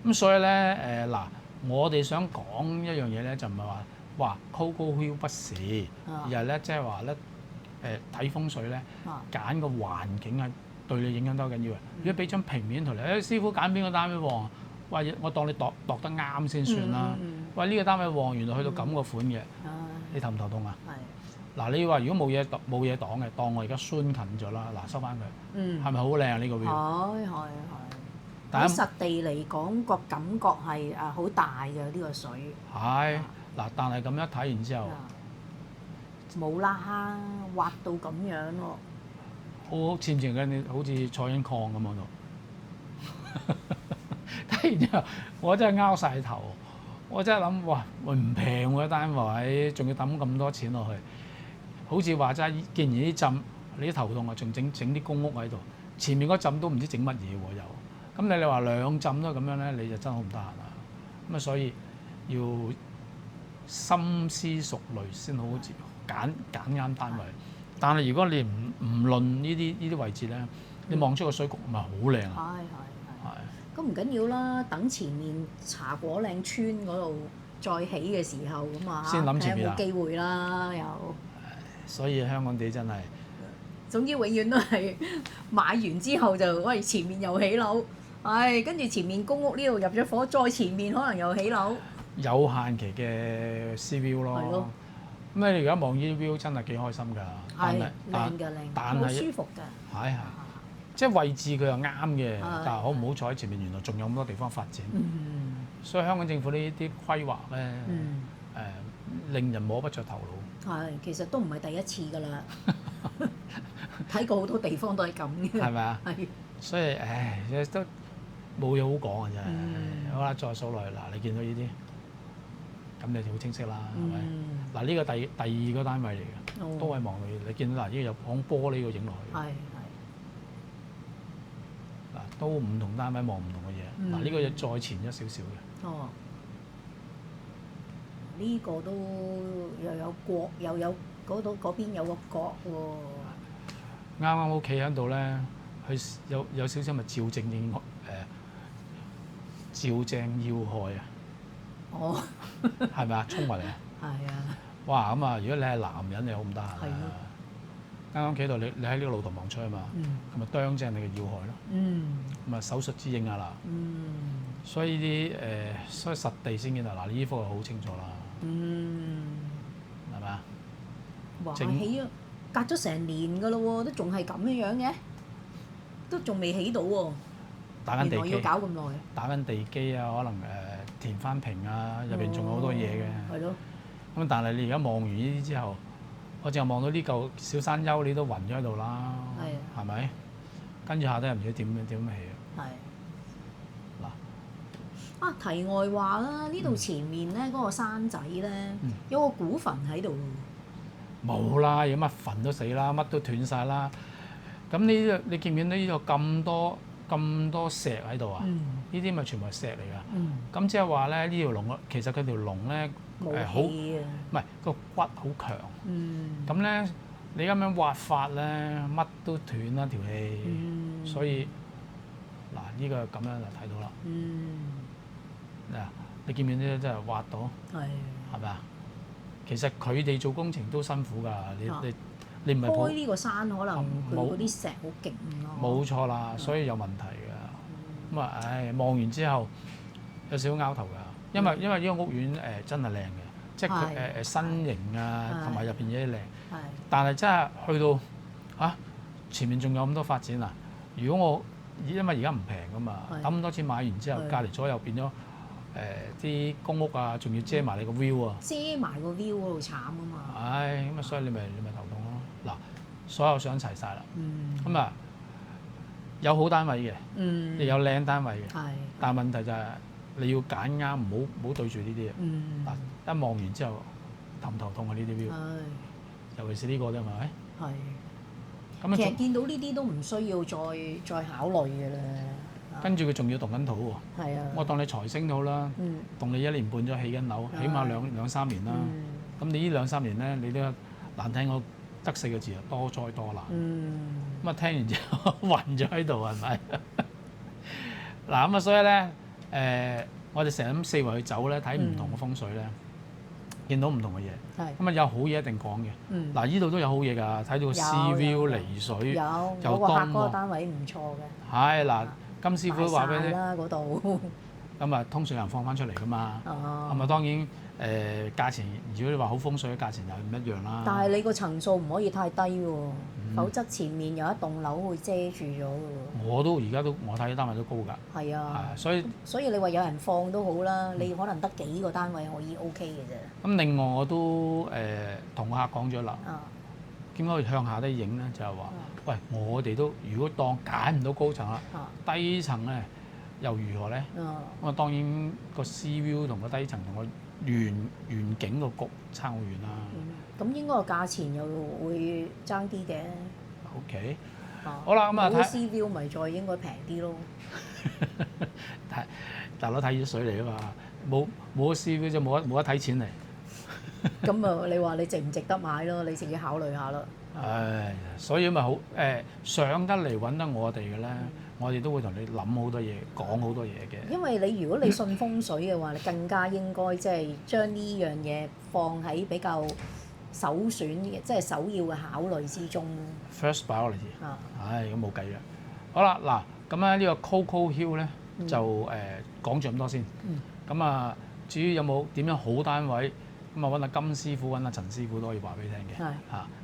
咁所以咧嗱，我哋想講一樣嘢咧，就唔係話高囂不是，而係咧即係話咧睇風水咧，揀個環境係對你影響都好緊要嘅。如果俾張平面圖嚟，師傅揀邊個單位旺？喂，我當你度得啱先算啦。喂，呢個單位旺，原來去到咁個款嘅，你頭唔頭痛啊？係。嗱，你話如果冇嘢擋嘅，當我而家酸近咗啦，嗱收翻佢，係咪好靚啊？呢個 view？係。喺實地嚟講，個感覺係好大嘅呢個水。係。嗱，但係咁樣睇完之後，冇啦，滑到咁樣喎。好似唔似緊？好似坐緊礦咁喺度。睇完之後，我真係拗晒頭。我真係諗，哇！唔平喎單位，仲要抌咁多錢落去。好似話齋，既然呢浸你啲頭痛啊，仲整啲公屋喺度，前面嗰浸都唔知整乜嘢喎又。咁你話兩浸都係咁樣咧，你就真係好唔得閒啦。咁啊，所以要深思熟慮先好揀啱單位。但係如果你唔論呢啲位置咧，你望出個水局咪好靚啊！咁唔緊要啦，等前面茶果嶺村嗰度再起嘅時候咁啊，先諗前面有冇機會啦又。所以香港地真係，總之永遠都係買完之後就喂前面又起樓，跟住前面公屋呢度入咗伙，再前面可能又起樓。有限期嘅 C view 咯。係咯。咁你而家望呢啲 view 真係幾開心㗎。係靚㗎靚，好舒服㗎。係。即係位置佢又啱嘅，但係好唔好彩前面原來仲有咁多地方發展，所以香港政府呢啲規劃咧，令人摸不着頭腦。係，其實都唔係第一次㗎啦，睇過好多地方都係咁嘅。係咪啊？係。所以都冇嘢好講嘅真係。好啦，再數落去嗱，你見到呢啲，咁你就好清晰啦，係咪？嗱，呢個第二個單位嚟嘅，都係望到你見到嗱，呢個有講玻璃個影落去。係。都唔同單位望唔同嘅嘢，嗱呢個就再前一少少嘅。哦，呢個都又有角，又有嗰邊有個角喎。啱啱好企喺度咧，佢有少少咪照正要害啊！哦，係咪啊？衝埋嚟啊！係啊！哇！咁啊，如果你係男人，你好唔得閒啊！啱啱企度，你喺呢個露台望出去嘛，咁咪啄正你嘅要害咯。咁啊手術之應啊嗱。所以所以實地先見到嗱，呢幅就好清楚啦。係咪啊？哇！起咗隔咗成年㗎咯喎，都仲係咁樣嘅，都仲未起到喎。打緊地基。原來要搞咁耐。打緊地基啊，可能填翻平啊，入邊仲有好多嘢嘅。係咯。咁但係你而家望完呢啲之後，我淨係望到呢嚿小山丘，你都暈咗喺度啦，係咪？跟住下低又唔知點起啊？嗱，題外話啦，呢度前面咧嗰個山仔咧，有個古墳喺度。冇啦，有乜墳都死啦，乜都斷晒啦。咁你見唔見到呢度咁多石喺度啊？呢啲咪全部係石嚟㗎。咁即係話咧，呢條龍其實佢條龍咧好，唔係個骨好強。咁咧，你咁樣挖法咧，乜都斷啦條氣。所以嗱，呢個咁樣就睇到啦。嗱，你見唔見呢？真係挖到？係咪啊？其實佢哋做工程都辛苦㗎。你唔係開呢個山，可能佢嗰啲石好勁咯。冇錯啦，所以有問題㗎。咁啊，望完之後有少少拗頭㗎，因為呢個屋苑真係靚嘅，即係佢新型啊，同埋入邊嘢靚。但係真係去到前面仲有咁多發展啊！如果因為而家唔平噶嘛，抌咁多錢買完之後，隔離左右變咗啲公屋啊，仲要遮埋你個 view 啊，遮埋個 view 嗰度慘啊嘛。唉，咁啊，所以你咪頭痛咯。嗱，所有相齊晒啦，咁啊有好單位嘅，亦有靚單位嘅，但係問題就係你要揀啱，唔好對住呢啲嘢。嗱，一望完之後頭痛啊！呢啲 view，尤其是呢個啫，係咪？係。咁其實見到呢啲都唔需要再考慮嘅啦。跟住佢仲要動緊土喎。係啊。我當你財星好啦，動你1年半咗起緊樓，起碼兩三年啦。咁你呢2-3年咧，你都難聽我得4個字啊，多災多難。咁啊聽完之後暈咗喺度係咪？嗱咁啊，所以咧我哋成日咁四圍去走咧，睇唔同嘅風水咧，見到唔同嘅嘢。咁啊有好嘢一定講嘅。嗱，呢度都有好嘢㗎，睇到個 sea view 離水，有個客嗰個單位唔錯嘅。係嗱，金師傅話俾你啦嗰度。咁啊，通常有人放翻出嚟㗎嘛。咁啊，當然價錢，如果你話好風水嘅價錢又唔一樣啦。但係你個層數唔可以太低喎，否則前面有一棟樓會遮住咗㗎喎。而家我睇啲單位都高㗎。係啊。所以你話有人放都好啦，你可能得幾個單位可以 OK 嘅啫。咁另外我都同個客講咗啦。點解向下啲影咧？就係話，喂，我哋都如果當揀唔到高層啦，低層咧又如何咧？咁啊當然個 sea view 同個低層同個遠景個局差好遠啦。咁應該個價錢又會爭啲嘅。OK。好啦，咁啊睇 sea view 咪再應該平啲咯。大佬睇咗水嚟啊嘛，冇 sea view 就冇得睇錢嚟。咁啊，你話你值唔值得買咯？你自己考慮下啦。所以咪好上得嚟揾得我哋嘅咧，我哋都會同你諗好多嘢，講好多嘢嘅。因為如果你信風水嘅話，你更加應該即係將呢樣嘢放喺比較首選嘅，即係首要嘅考慮之中。First priority。咁冇計嘅。好啦，嗱，咁咧呢個 Coco Hill 咧就講住咁多先。咁啊，至於有冇點樣好單位？咁啊揾阿金師傅揾阿陳師傅都可以話俾你聽嘅。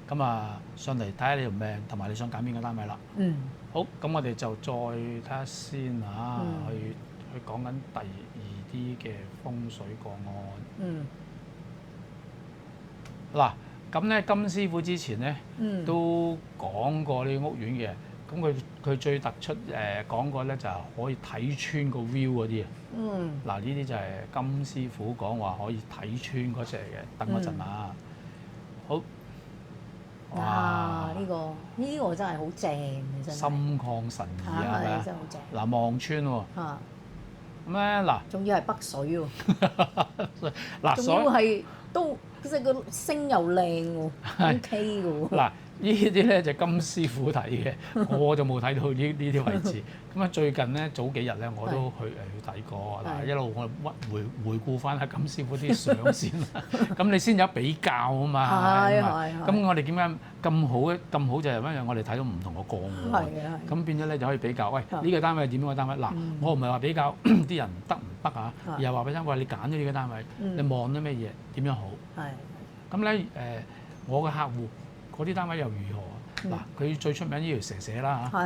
咁啊上嚟睇下你條命同埋你想揀邊個單位啦。好，咁我哋就再睇下先嚇，去講緊第2啲嘅風水個案。嗱，咁咧金師傅之前咧都講過呢個屋苑嘅。咁佢最突出講過咧就係可以睇穿個 view 嗰啲啊。嗱，呢啲就係金師傅講話可以睇穿嗰隻嘅。等嗰陣啊。好。哇！呢個真係好正嘅真係。心曠神怡啊！係咪？真係好正。嗱，望穿喎。咁咧嗱。仲要係北水喎。仲要係都即係個星又靚喎，OK 嘅喎。嗱。呢啲咧就金師傅睇嘅，我就冇睇到呢啲位置。咁啊最近咧早幾日咧我都去睇過，嗱一路我回顧翻下金師傅啲相先啦。咁你先有比較啊嘛。係。咁我哋點解咁好就係因為我哋睇到唔同個個案。咁變咗咧就可以比較，喂呢個單位係點樣嘅單位？嗱，我唔係話比較啲人得唔得啊，而係話俾你聽，喂你揀咗呢個單位，你望咗咩嘢？點樣好？咁咧我嘅客戶。嗰啲單位又如何啊？嗱，佢最出名呢條蛇蛇啦嚇，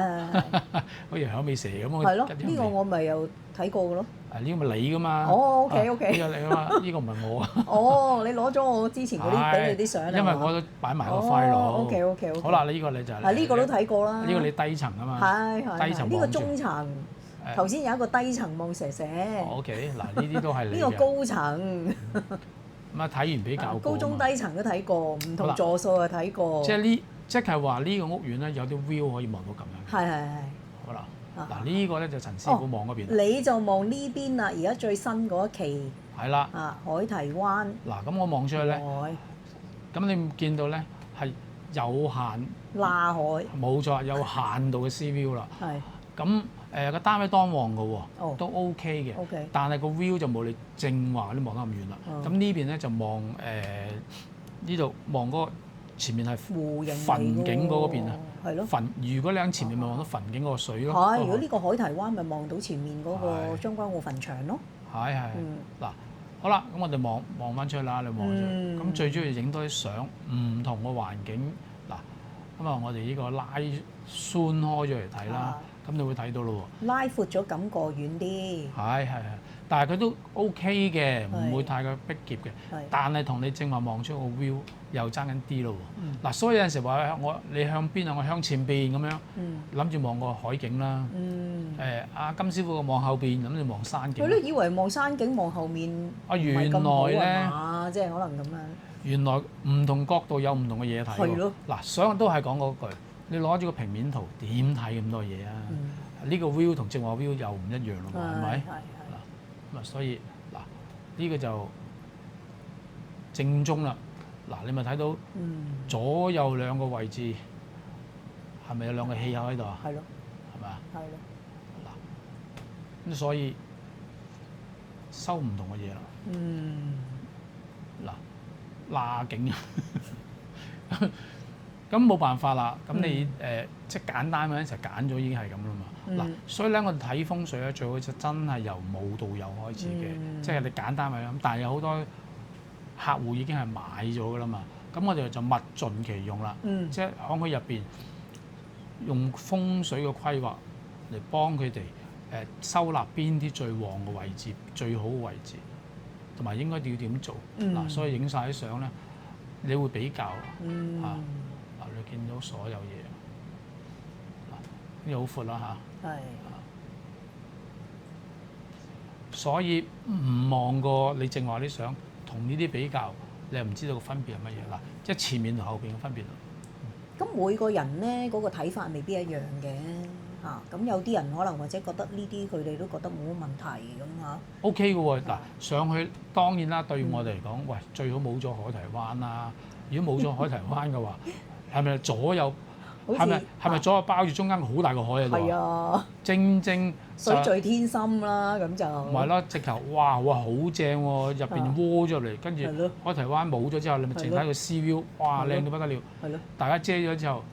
好似響尾蛇咁。係咯，呢個我咪又睇過嘅咯。呢個咪你噶嘛？哦，OK。呢個你啊嘛，呢個唔係我啊。哦，你攞咗我之前嗰啲俾你啲相啊？因為我都擺埋個 file。OK。好啦，呢個你就係。呢個都睇過啦。呢個你低層啊嘛。係。低層望住。呢個中層。頭先有一個低層望蛇蛇。OK，嗱呢啲都係你嘅。呢個高層。咁啊睇完比較高中低層都睇過，唔同座數又睇過。即係話呢個屋苑咧有啲 view 可以望到咁樣。係。好啦，嗱呢個咧就陳師傅望嗰邊。你就望呢邊啦，而家最新嗰一期。係啦。海堤灣。嗱咁我望出去咧，咁你見到咧係有限。罅海。冇錯，有限度嘅 sea view 啦。係。咁個單位當旺嘅喎，都 OK 嘅。OK。但係個 view 就冇你正話嗰啲望得咁遠啦。咁呢邊咧就望呢度望嗰個前面係墳景嗰邊啊。係咯。如果你喺前面咪望到墳景嗰個水咯。係。如果呢個海堤灣咪望到前面嗰個將軍澳墳場咯。係。嗱，好啦，咁我哋望翻出去啦，你望住。咁最主要影多啲相，唔同嘅環境。嗱，咁啊，我哋呢個拉寬開咗嚟睇啦，咁你會睇到咯喎。拉闊咗感覺遠啲。係，但係佢都 OK 嘅，唔會太過逼夾嘅。但係同你正話望出個 view 又爭緊啲咯喎。嗱，所以有陣時話你向邊啊？我向前邊咁樣，諗住望個海景啦。阿金師傅望後邊，諗住望山景。佢都以為望山景望後面原來咧，即係可能咁樣。原來唔同角度有唔同嘅嘢睇喎。嗱，所以都係講嗰句，你攞住個平面圖點睇咁多嘢啊？呢個 view 同正話 view 又唔一樣咯，係咪？嗱，咁啊，所以嗱，呢個就正中啦。嗱，你咪睇到左右兩個位置係咪有兩個氣口喺度啊？係咯，係咪啊？係咯。嗱，咁所以收唔同嘅嘢啦。嗱，罅景咁冇辦法啦。咁你即係簡單嗰陣時揀咗已經係咁啦嘛。嗱，所以咧我哋睇風水咧最好就真係由冇到有開始嘅，即係你簡單咪咁。但係有好多客戶已經係買咗㗎啦嘛。咁我哋就物盡其用啦，即係喺佢入邊用風水嘅規劃嚟幫佢哋收納邊啲最旺嘅位置、最好嘅位置，同埋應該要點做。嗱，所以影晒啲相咧，你會比較嗱，你見到所有嘢。呢個好闊啦嚇，所以唔望過你正話啲相，同呢啲比較，你又唔知道個分別係乜嘢啦，即係前面同後邊嘅分別。咁每個人咧嗰個睇法未必一樣嘅嚇，咁有啲人可能或者覺得呢啲佢哋都覺得冇乜問題咁嚇。OK 嘅喎，嗱上去當然啦，對我哋嚟講，喂最好冇咗海堤灣啦。如果冇咗海堤灣嘅話，係咪左右？係咪左右包住中間好大個海喺度啊？係啊，正水聚天心啦，咁就唔係啦，直頭哇好正喎，入邊窩咗入嚟，跟住海堤灣冇咗之後，你咪淨睇個 sea view，哇靚到不得了。係咯，大家遮咗之後，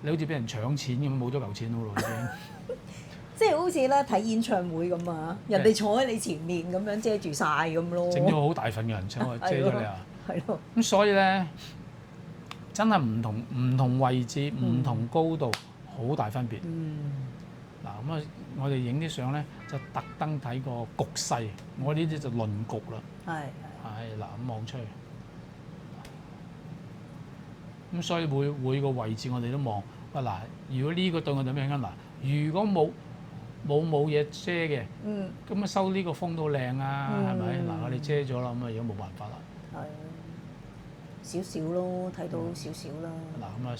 你好似俾人搶錢咁，冇咗嚿錢咯已經。即係好似咧睇演唱會咁啊，人哋坐喺你前面咁樣遮住晒咁咯。整咗好大份嘅人請我遮咗你啊！係咯。咁所以咧。真係唔同位置、唔同高度，好大分別。嗱咁啊，我哋影啲相咧就特登睇個局勢，我呢啲就論局啦。係嗱咁望出去，咁所以每個位置我哋都望。喂嗱，如果呢個對我哋咩影響？嗱，如果冇嘢遮嘅，咁啊收呢個風都靚啊，係咪？嗱我哋遮咗啦，咁啊而家冇辦法啦。少少咯，睇到少少啦。嗱咁啊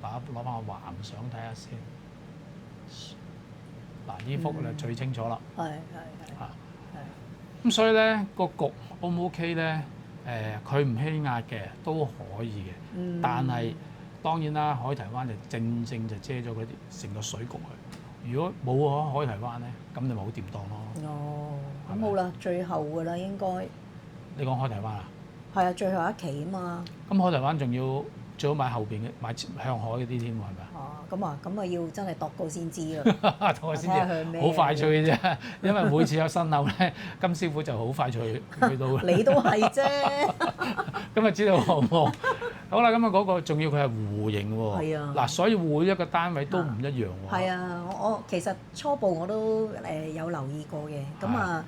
攞翻個橫相睇下先。嗱呢幅就最清楚啦。係。咁所以咧個局 O 唔 OK 咧？佢唔欺壓嘅都可以嘅。但係當然啦，海堤灣就正就遮咗嗰啲成個水局去。如果冇咗海堤灣咧，咁你咪好掂當咯。哦。咁好啦，最後㗎啦，應該。你講海堤灣啊？係啊，最後一期啊嘛。咁海堤灣仲要最好買後邊嘅，買向海嗰啲添喎，係咪啊？咁啊要真係度過先知啦。度過先知，好快脆嘅啫。因為每次有新樓咧，金師傅就好快脆去到。你都係啫。咁啊知道好唔好？好啦，咁啊嗰個仲要佢係弧形喎。係啊。嗱，所以每一個單位都唔一樣喎。係啊，我其實初步我都有留意過嘅。咁啊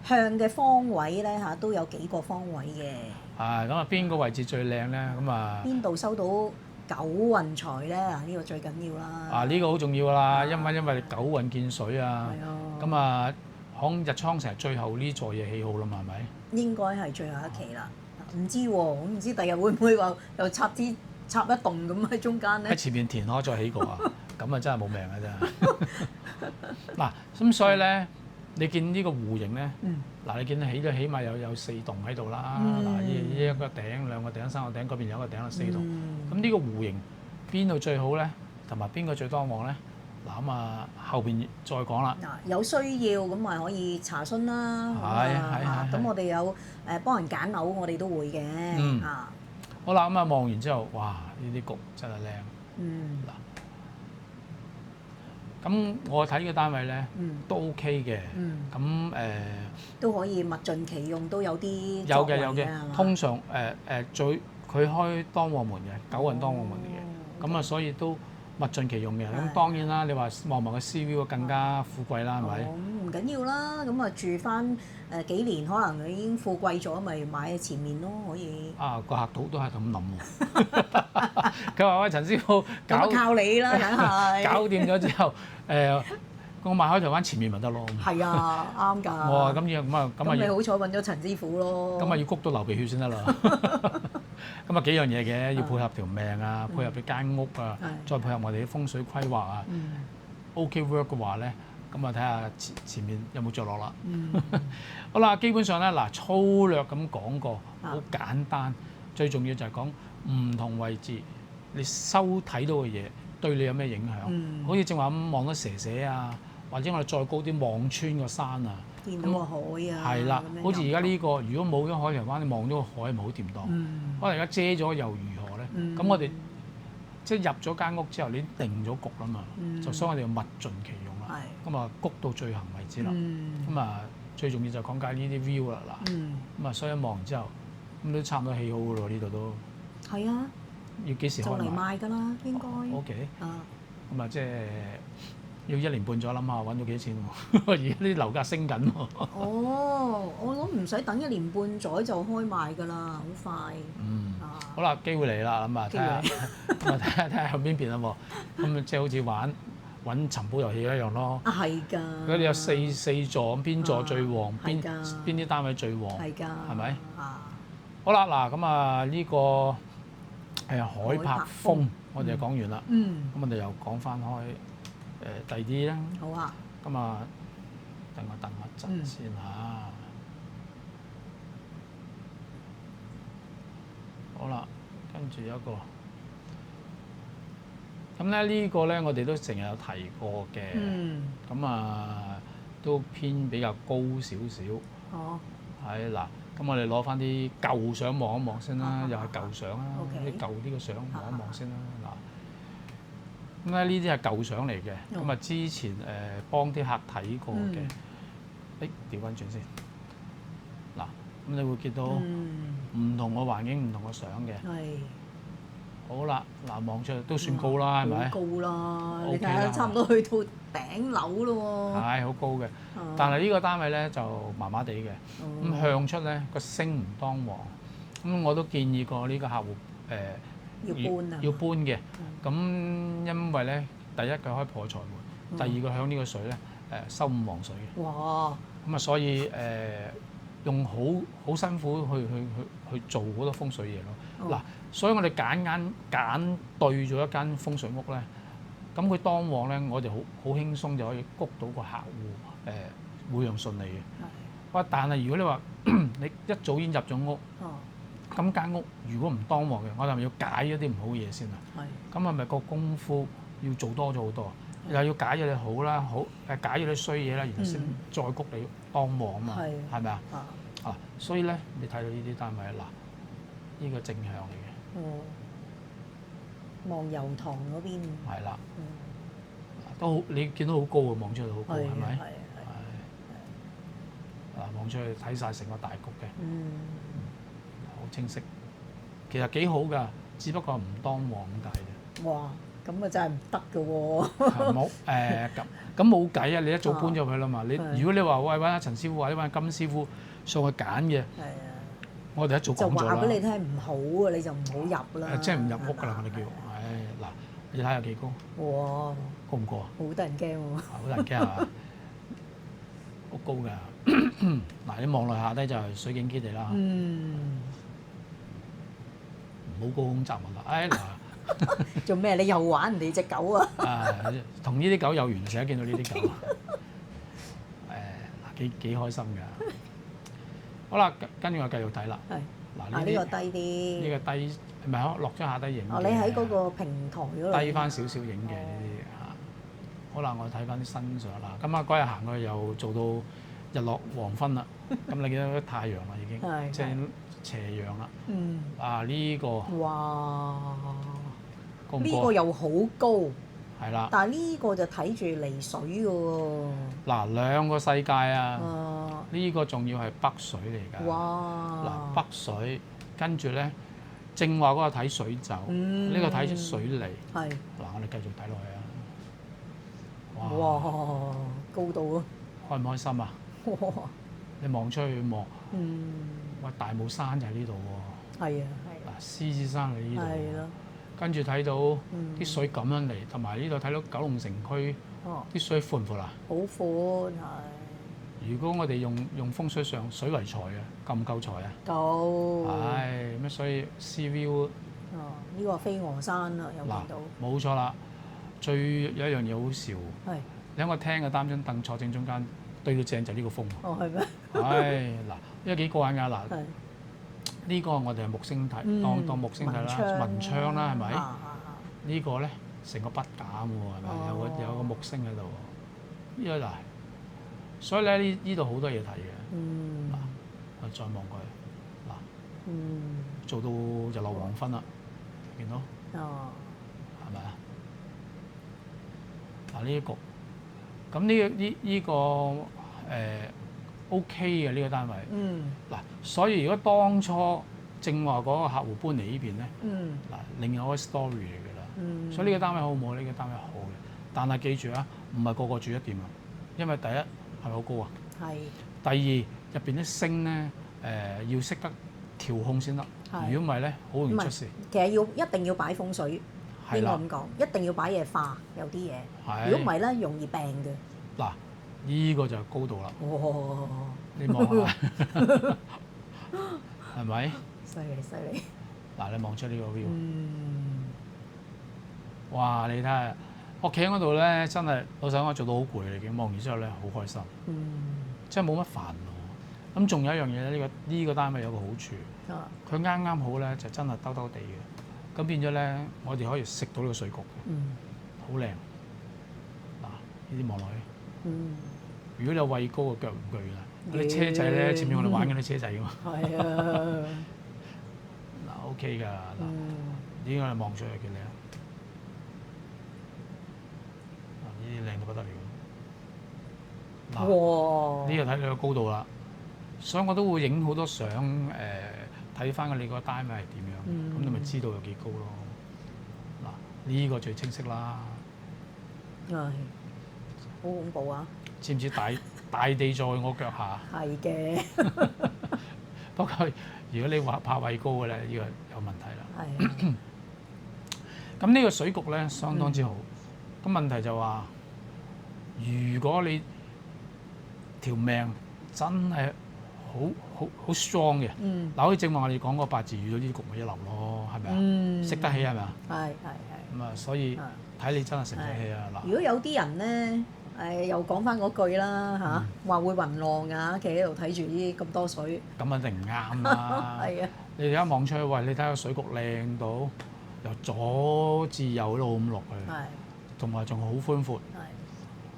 向嘅方位咧嚇都有幾個方位嘅。係咁啊，邊個位置最靚咧？咁啊。邊度收到九運財咧？呢個最緊要啦。呢個好重要啦，因為九運見水啊。係啊。咁啊，響日倉城最後呢座嘢起好啦嘛，係咪？應該係最後一期啦。唔知喎，我唔知第日會唔會話又插一棟咁喺中間咧？喺前面填開再起過啊！咁啊真係冇命啊真係。嗱，咁所以咧，你見呢個弧形咧，嗱你見起咗起碼有4棟喺度啦。嗱，呢一個頂、兩個頂、3個頂，嗰邊有一個頂，有4棟。咁呢個弧形邊度最好咧？同埋邊個最當旺咧？嗱咁啊，後邊再講啦。嗱，有需要咁咪可以查詢啦。係。咁我哋有幫人揀樓，我哋都會嘅。好啦，咁啊望完之後，哇！呢啲局真係靚。咁我睇呢個單位咧都 OK 嘅。咁都可以物盡其用，都有啲有嘅有嘅。係嘛？通常佢開當旺門嘅，九運當旺門嚟嘅。咁啊，所以都物盡其用嘅。咁當然啦，你話望埋個 CV 更加富貴啦，係咪？唔緊要啦，咁啊住翻幾年，可能你已經富貴咗，咪買喺前面咯，可以。啊，個客都係咁諗喎。佢話：喂，陳師傅，靠你啦，梗係。搞掂咗之後，我買開台灣前面咪得咯。係啊，啱㗎。我話咁啊。咁你好彩揾咗陳師傅咯。咁啊要谷到流鼻血先得啦。咁啊幾樣嘢嘅，要配合條命啊，配合你間屋啊，再配合我哋啲風水規劃啊。OK work 嘅話咧，咁啊睇下前面有冇着落啦。好啦，基本上咧嗱，粗略咁講過，好簡單。最重要就係講唔同位置，你收睇到嘅嘢對你有咩影響？好似正話咁望到蛇蛇啊，或者我哋再高啲望穿個山啊，見到個海啊。係啦，好似而家呢個，如果冇咗海洋灣，你望到個海係咪好掂當？可能而家遮咗又如何咧？咁我哋即係入咗間屋之後，你定咗局啦嘛，就所以我哋要物盡其用啦。咁啊，谷到最行為止啦。咁啊，最重要就講解呢啲 view 啦嗱。咁啊，所以一望完之後，咁都差唔多起好噶咯，呢度都。係啊。要幾時開賣？就嚟賣㗎啦，應該。OK。咁啊，即係要1年半咗，諗下揾到幾多錢喎？而家啲樓價升緊喎。我諗唔使等1年半載就開賣㗎啦，好快。好啦，機會嚟啦，咁啊睇下向邊邊啦喎。咁即係好似揾尋寶遊戲一樣咯。係㗎。嗰啲有四座，咁邊座最旺？邊啲單位最旺？係㗎。係咪？好啦，嗱咁啊呢個海柏峰，我哋就講完啦。咁我哋又講翻開第二啲啦。好啊。咁啊，等我一陣先嚇。好啦，跟住有一個。咁咧呢個咧，我哋都成日有提過嘅。咁啊，都偏比較高少少。係嗱。咁我哋攞翻啲舊相望一望先啦，又係舊相啦，啲舊啲嘅相望一望先啦。嗱，咁咧呢啲係舊相嚟嘅，咁啊之前幫啲客睇過嘅。調翻轉先。嗱，咁你會見到唔同嘅環境、唔同嘅相嘅。係。好啦，嗱望出去都算高啦，係咪？好高啦！你睇下，差唔多去到頂樓咯喎。係好高嘅，但係呢個單位咧就麻麻地嘅。咁向出咧個星唔當旺，咁我都建議過呢個客戶要搬嘅。咁因為咧，第一佢開破財門，第二個向呢個水咧收五黃水嘅。哇！咁啊，所以用好辛苦去做好多風水嘢咯。嗱，所以我哋揀對咗一間風水屋咧，咁佢當旺咧，我哋好輕鬆就可以谷到個客戶每樣順利嘅。哇！但係如果你話你一早已經入咗屋，咁間屋如果唔當旺嘅，我係咪要解咗啲唔好嘢先啊？係。咁係咪個功夫要做多咗好多？又要解咗你好啦，解咗啲衰嘢啦，然後先再谷你當旺啊嘛，係咪啊？所以咧，你睇到呢啲單位嗱，呢個正向嚟嘅。望油塘嗰邊。係啦。都好，你見到好高啊，望出去好高，係咪？係。嗱，望出去睇晒成個大局嘅。好清晰。其實幾好㗎，只不過唔當旺咁解啫。哇！咁啊真係唔得㗎喎！冇咁冇計啊！你一早搬咗去啦嘛。如果你話喂揾阿陳師傅或者揾金師傅上去揀嘅，我哋一早講咗啦。就話俾你聽唔好啊，你就唔好入啦。即係唔入屋㗎啦，我哋叫。嗱，你睇下幾高？哇！高唔高啊？好得人驚喎！好得人驚係嘛？好高㗎！嗱，你望落下低就係水景基地啦。唔好高空雜物啦！嗱。做咩？你又玩人哋隻狗啊？同呢啲狗有緣，成日見到呢啲狗。幾開心㗎！好啦，跟住我繼續睇啦。係。嗱，呢個低啲。呢個低，唔係啊，落咗下低影。你喺嗰個平台嗰度。低翻少少影嘅呢啲嚇。好啦，我睇翻啲新相啦。咁啊，嗰日行過去又做到日落黃昏啦。咁你見到啲太陽啦，已經即係斜陽啦。呢個。哇！呢個又好高，係啦。但係呢個就睇住離水嘅喎。嗱，兩個世界啊！呢個仲要係北水嚟㗎。哇！嗱，北水跟住咧，正話嗰個睇水袖，呢個睇水離。係。嗱，我哋繼續睇落去啊！哇！高度啊！開唔開心啊？哇！你望出去望，喂，大帽山就喺呢度喎。係啊，係。嗱，獅子山喺呢度。係咯。跟住睇到啲水咁樣嚟，同埋呢度睇到九龍城區啲水闊唔闊啊？好闊係。如果我哋用風水上水為財啊，夠唔夠財啊？夠。係咁，所以 Sea View 呢個飛鵝山啊，有見到。冇錯啦，最有一樣嘢好笑。係。你喺個廳嘅擔張凳坐正中間，對到正就呢個風。係咩？係嗱，呢個幾過癮㗎嗱。呢個我哋係木星睇，當木星睇啦，文昌啦，係咪？呢個咧成個筆架喎，係咪？有個木星喺度。呢個嗱，所以咧呢度好多嘢睇嘅。嗱，我再望過去，嗱，做到日落黃昏啦，見到？係咪啊？嗱，呢一個，咁呢個OK 嘅呢個單位。嗱，所以如果當初正話嗰個客戶搬嚟呢邊咧，嗱，另外一個 story 嚟㗎啦。所以呢個單位好唔好？呢個單位好嘅，但係記住啊，唔係個個住得掂啊，因為第一係咪好高啊？係。第二入邊啲星咧，要識得調控先得。如果唔係咧，好容易出事。其實一定要擺風水，應該咁講，一定要擺嘢化，有啲嘢。如果唔係咧，容易病嘅。嗱。呢個就係高度啦！你望下，係咪？犀利！嗱，你望出呢個 view，哇！你睇下，我企喺嗰度咧，真係老實講，我做到好攰嚟嘅。望完之後咧，好開心，即係冇乜煩惱。咁仲有一樣嘢咧，呢個單位有個好處，佢啱啱好咧，就真係兜兜地嘅。咁變咗咧，我哋可以食到呢個水谷嘅，好靚。嗱，呢啲望落去。如果你有畏高嘅腳唔攰啦，啲車仔咧，前面我哋玩緊啲車仔㗎嘛。係啊。嗱 OK 㗎，嗱，呢個你望出去幾靚。呢啲靚到不得了。哇！呢個睇你個高度啦，所以我都會影好多相睇翻你個單位係點樣，咁你咪知道有幾高咯。嗱，呢個最清晰啦。好恐怖啊！知唔知大地在我腳下？係嘅。不過如果你話怕畏高嘅咧，呢個有問題啦。係。咁呢個水局咧相當之好。咁問題就話，如果你條命真係好 strong 嘅，嗱，好似正話我哋講個八字遇到呢啲局咪一流咯，係咪啊？食得起係咪啊？係。咁啊，所以睇你真係食得起啊！嗱，如果有啲人咧。又講翻嗰句啦嚇，話會暈浪啊，企喺度睇住呢咁多水，咁肯定唔啱啦。係啊，你而家望出去，喂，你睇下水局靚到，由左至右一路咁落去，同埋仲好寬闊。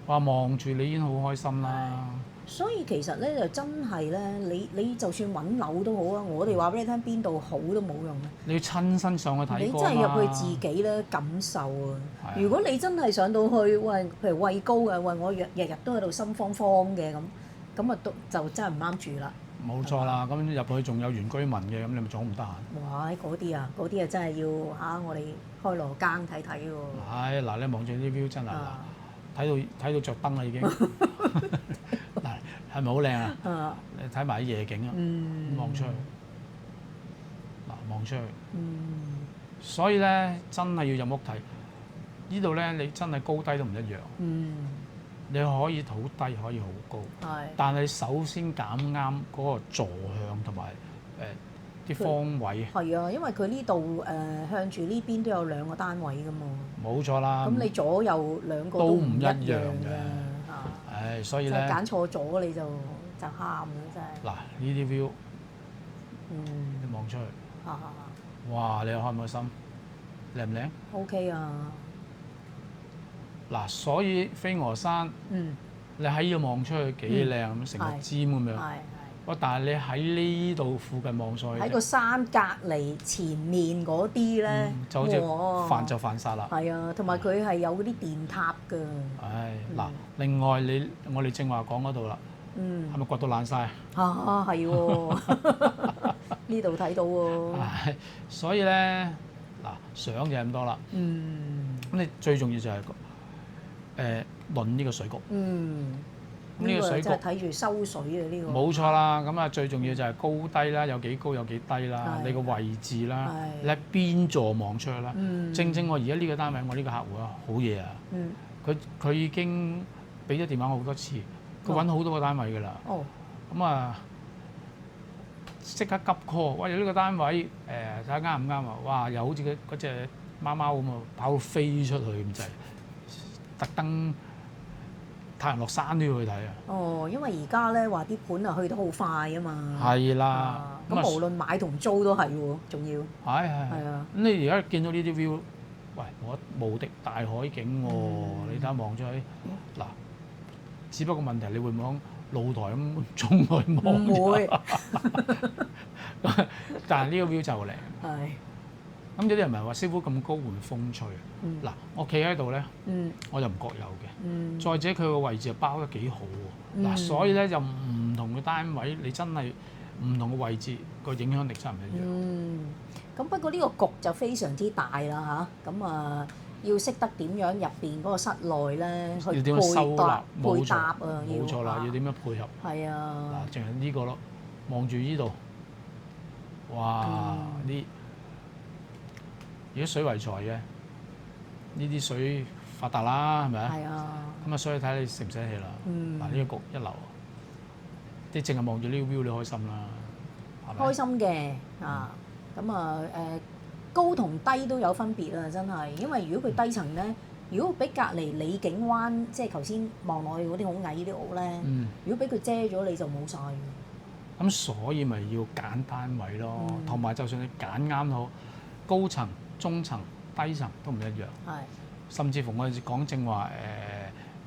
哇，望住你已經好開心啦。所以其實咧就真係咧，你就算揾樓都好啊，我哋話俾你聽邊度好都冇用嘅。你要親身上去睇過啊嘛。你真係入去自己咧感受啊！如果你真係上到去，喂，譬如畏高嘅，喂，我日日都喺度心慌慌嘅咁啊，就真係唔啱住啦。冇錯啦，咁入去仲有原居民嘅，咁你咪仲好唔得閒。哇！嗰啲啊真係要嚇我哋開羅更睇睇喎。係嗱，你望住啲 view 真係睇到着燈啦已經。嗱，係咪好靚啊？你睇埋啲夜景啊，望出去，嗱，望出去。所以咧，真係要入屋睇。呢度咧，你真係高低都唔一樣。你可以好低，可以好高。係。但係首先揀啱嗰個坐向同埋啲方位。係啊，因為佢呢度向住呢邊都有兩個單位㗎嘛。冇錯啦。咁你左右兩個都唔一樣嘅。係，所以咧，揀錯咗你就喊啦，真係。嗱，呢啲 view，你望出去，哇！你又開唔開心？靚唔靚？OK 啊。嗱，所以飛鵝山，你喺呢度望出去幾靚咁，成個尖咁樣。係係。但係你喺呢度附近望上去，喺個山隔離前面嗰啲咧，就好似犯就犯殺啦。係啊，同埋佢係有嗰啲電塔㗎。唉，嗱，另外我哋正話講嗰度啦，係咪掘到爛晒？啊，係喎，呢度睇到喎。所以咧，嗱，相就係咁多啦。咁你最重要就係論呢個水局。呢個水局睇住收水啊！呢個冇錯啦。咁啊，最重要就係高低啦，有幾高有幾低啦，你個位置啦，你喺邊座望出去啦。正我而家呢個單位，我呢個客戶啊，好嘢啊！佢已經俾咗電話我好多次，佢揾好多個單位㗎啦。咁啊，即刻急 call，喂！呢個單位睇下啱唔啱啊？哇！又好似嗰隻貓貓咁啊，跑到飛出去咁滯，特登太陽落山都要去睇啊！因為而家咧話啲盤啊去得好快啊嘛。係啦。咁無論買同租都係喎，仲要。係啊。咁你而家見到呢啲 view，喂，我無敵大海景喎！你睇下望出去，嗱，只不過問題你會唔會響露台咁衝去望？唔會。但係呢個 view 就靚。係。咁有啲人咪話師傅咁高會唔會風吹？嗱，我企喺度咧，我就唔覺有嘅。再者佢個位置又包得幾好喎。嗱，所以咧就唔同嘅單位，你真係唔同嘅位置個影響力真係唔一樣。咁不過呢個局就非常之大啦嚇。咁啊，要識得點樣入邊嗰個室內咧去配搭啊，冇錯啦，要點樣配合？係啊。嗱，淨係呢個咯，望住呢度，哇！如果水為財嘅，呢啲水發達啦，係咪啊？係啊。咁啊，所以睇你食唔食得起啦。嗱，呢個局一流，你淨係望住呢個 view，你開心啦，係咪？開心嘅啊，咁啊高同低都有分別啊，真係。因為如果佢低層咧，如果俾隔離李景灣，即係頭先望落去嗰啲好矮啲屋咧，如果俾佢遮咗，你就冇晒。咁所以咪要揀單位咯，同埋就算你揀啱好，高層、中層、低層都唔一樣。係。甚至乎我哋講正話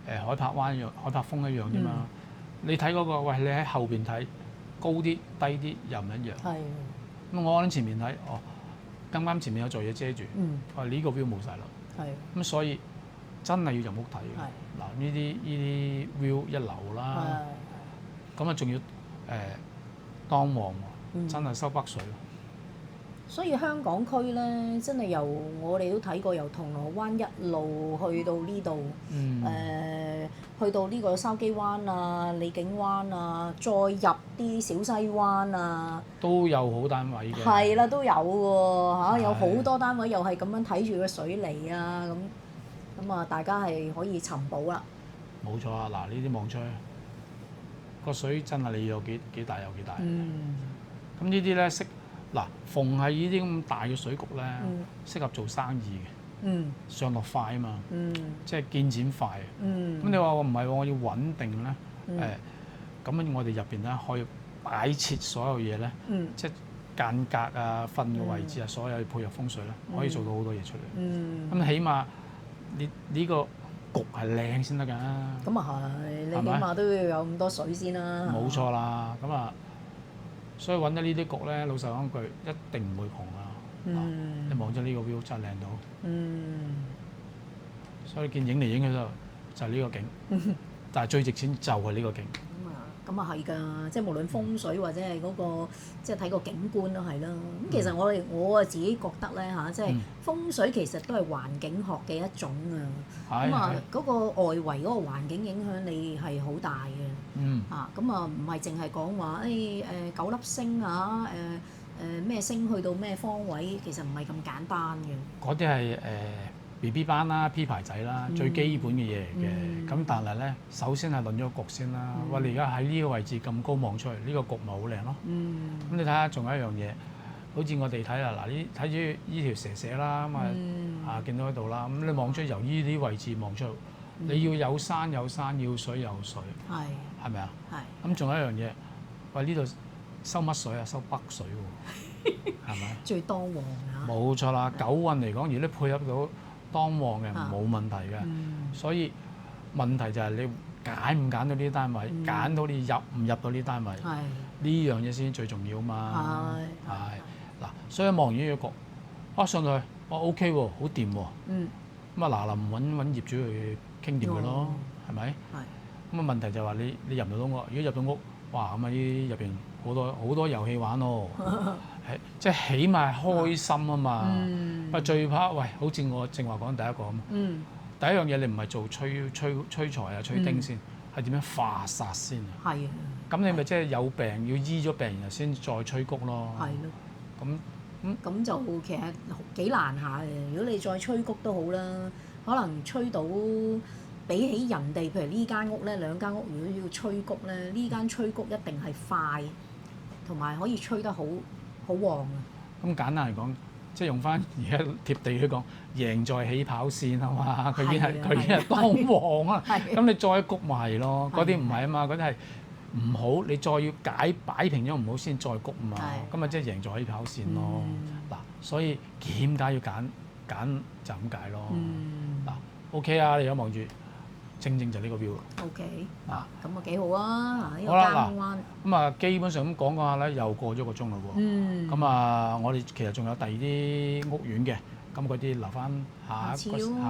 海柏灣一樣，海柏峰一樣啫嘛。你睇嗰個，喂，你喺後邊睇高啲、低啲又唔一樣。係。咁我喺前面睇，啱前面有座嘢遮住，呢個 view 冇晒啦。係。咁所以真係要入屋睇嘅。係。嗱，呢啲 view 一流啦。係。咁啊，仲要當旺喎，真係收北水。所以香港區咧，真係由我哋都睇過，由銅鑼灣一路去到呢度，去到呢個筲箕灣啊、李景灣啊，再入啲小西灣啊，都有好單位嘅。係啦，都有喎嚇，有好多單位又係咁樣睇住個水嚟啊，咁啊，大家係可以尋寶啦。冇錯啊！嗱，呢啲望出去個水真係你有幾大有幾大。咁呢啲咧嗱，逢係呢啲咁大嘅水局咧，適合做生意嘅，上落快啊嘛，即係見錢快啊。咁你話我唔係喎，我要穩定咧，咁我哋入邊咧可以擺設所有嘢咧，即係間隔啊、瞓嘅位置啊，所有配合風水咧，可以做到好多嘢出嚟。咁起碼呢個局係靚先得㗎。咁啊係，你起碼都要有咁多水先啦。冇錯啦，咁啊。所以揾得呢啲局咧，老實講句，一定唔會窮啊！你望咗呢個 view 真係靚到，所以見影嚟影去就係呢個景，但係最值錢就係呢個景。咁啊係㗎，即係無論風水或者係嗰個，即係睇個景觀都係啦。咁其實我自己覺得咧嚇，即係風水其實都係環境學嘅一種啊。咁啊，嗰個外圍嗰個環境影響你係好大嘅。咁啊，唔係淨係講話9粒星啊，咩星去到咩方位，其實唔係咁簡單嘅。嗰啲係BB 班啦、P 牌仔啦，最基本嘅嘢嚟嘅。咁但係咧，首先係論咗個局先啦。喂，你而家喺呢個位置咁高望出去，呢個局咪好靚咯。咁你睇下，仲有一樣嘢，好似我哋睇啦，嗱，呢睇住呢條蛇蛇啦，咁啊見到喺度啦。咁你望出由呢啲位置望出，你要有山有山，要水有水，係咪啊？係。咁仲有一樣嘢，喂，呢度收乜水啊？收北水喎，係咪？最當旺啊！冇錯啦，九運嚟講，如果你配合到當旺嘅冇問題嘅，所以問題就係你揀唔揀到呢啲單位，揀到你入唔入到呢啲單位。呢樣嘢先最重要嘛。係嗱，所以望完呢個局，上到去OK 喎，好掂喎。咁嗱臨揾業主去傾掂佢咯，係咪？咁問題就係話你入唔到屋，如果入到屋，哇咁啲入邊好多遊戲玩咯，即係起碼係開心啊嘛。最怕好似我正話講第一個咁。第一樣嘢你唔係做催財啊、催丁先，係點樣化煞先啊？係啊。咁你咪即係有病要醫咗病人先再催谷咯。係咯。咁就其實幾難下嘅。如果你再催谷都好啦，可能催到比起人哋，譬如呢間屋咧，兩間屋如果要催谷咧，呢間催谷一定係快，同埋可以催得好旺啊。咁簡單嚟講，即係用翻而家貼地去講，贏在起跑線啊嘛，佢已經係當旺啊。咁你再谷咪係咯，嗰啲唔係啊嘛，嗰啲係唔好，你再要擺平咗唔好先再谷啊嘛。咁咪即係贏在起跑線咯。嗱，所以點解要揀就咁解咯。嗱，OK 啊，你而家望住。正就呢個 view。OK。咁啊幾好啊！呢個好啦，江灣。咁基本上咁講下咧，又過咗個鐘嘞喎。咁我哋其實仲有第二啲屋苑嘅，咁嗰啲留翻下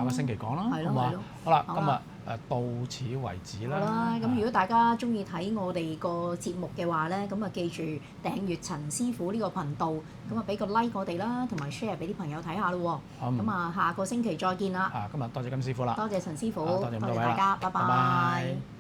個星期講啦。係咯。好啦，今日到此為止啦。好啦，咁如果大家中意睇我哋個節目嘅話咧，咁啊記住訂閱陳師傅呢個頻道，咁啊俾個 like 我哋啦，同埋 share 俾啲朋友睇下咯喎。咁下個星期再見啦。今日多謝金師傅啦。多謝陳師傅。多謝大家，拜拜。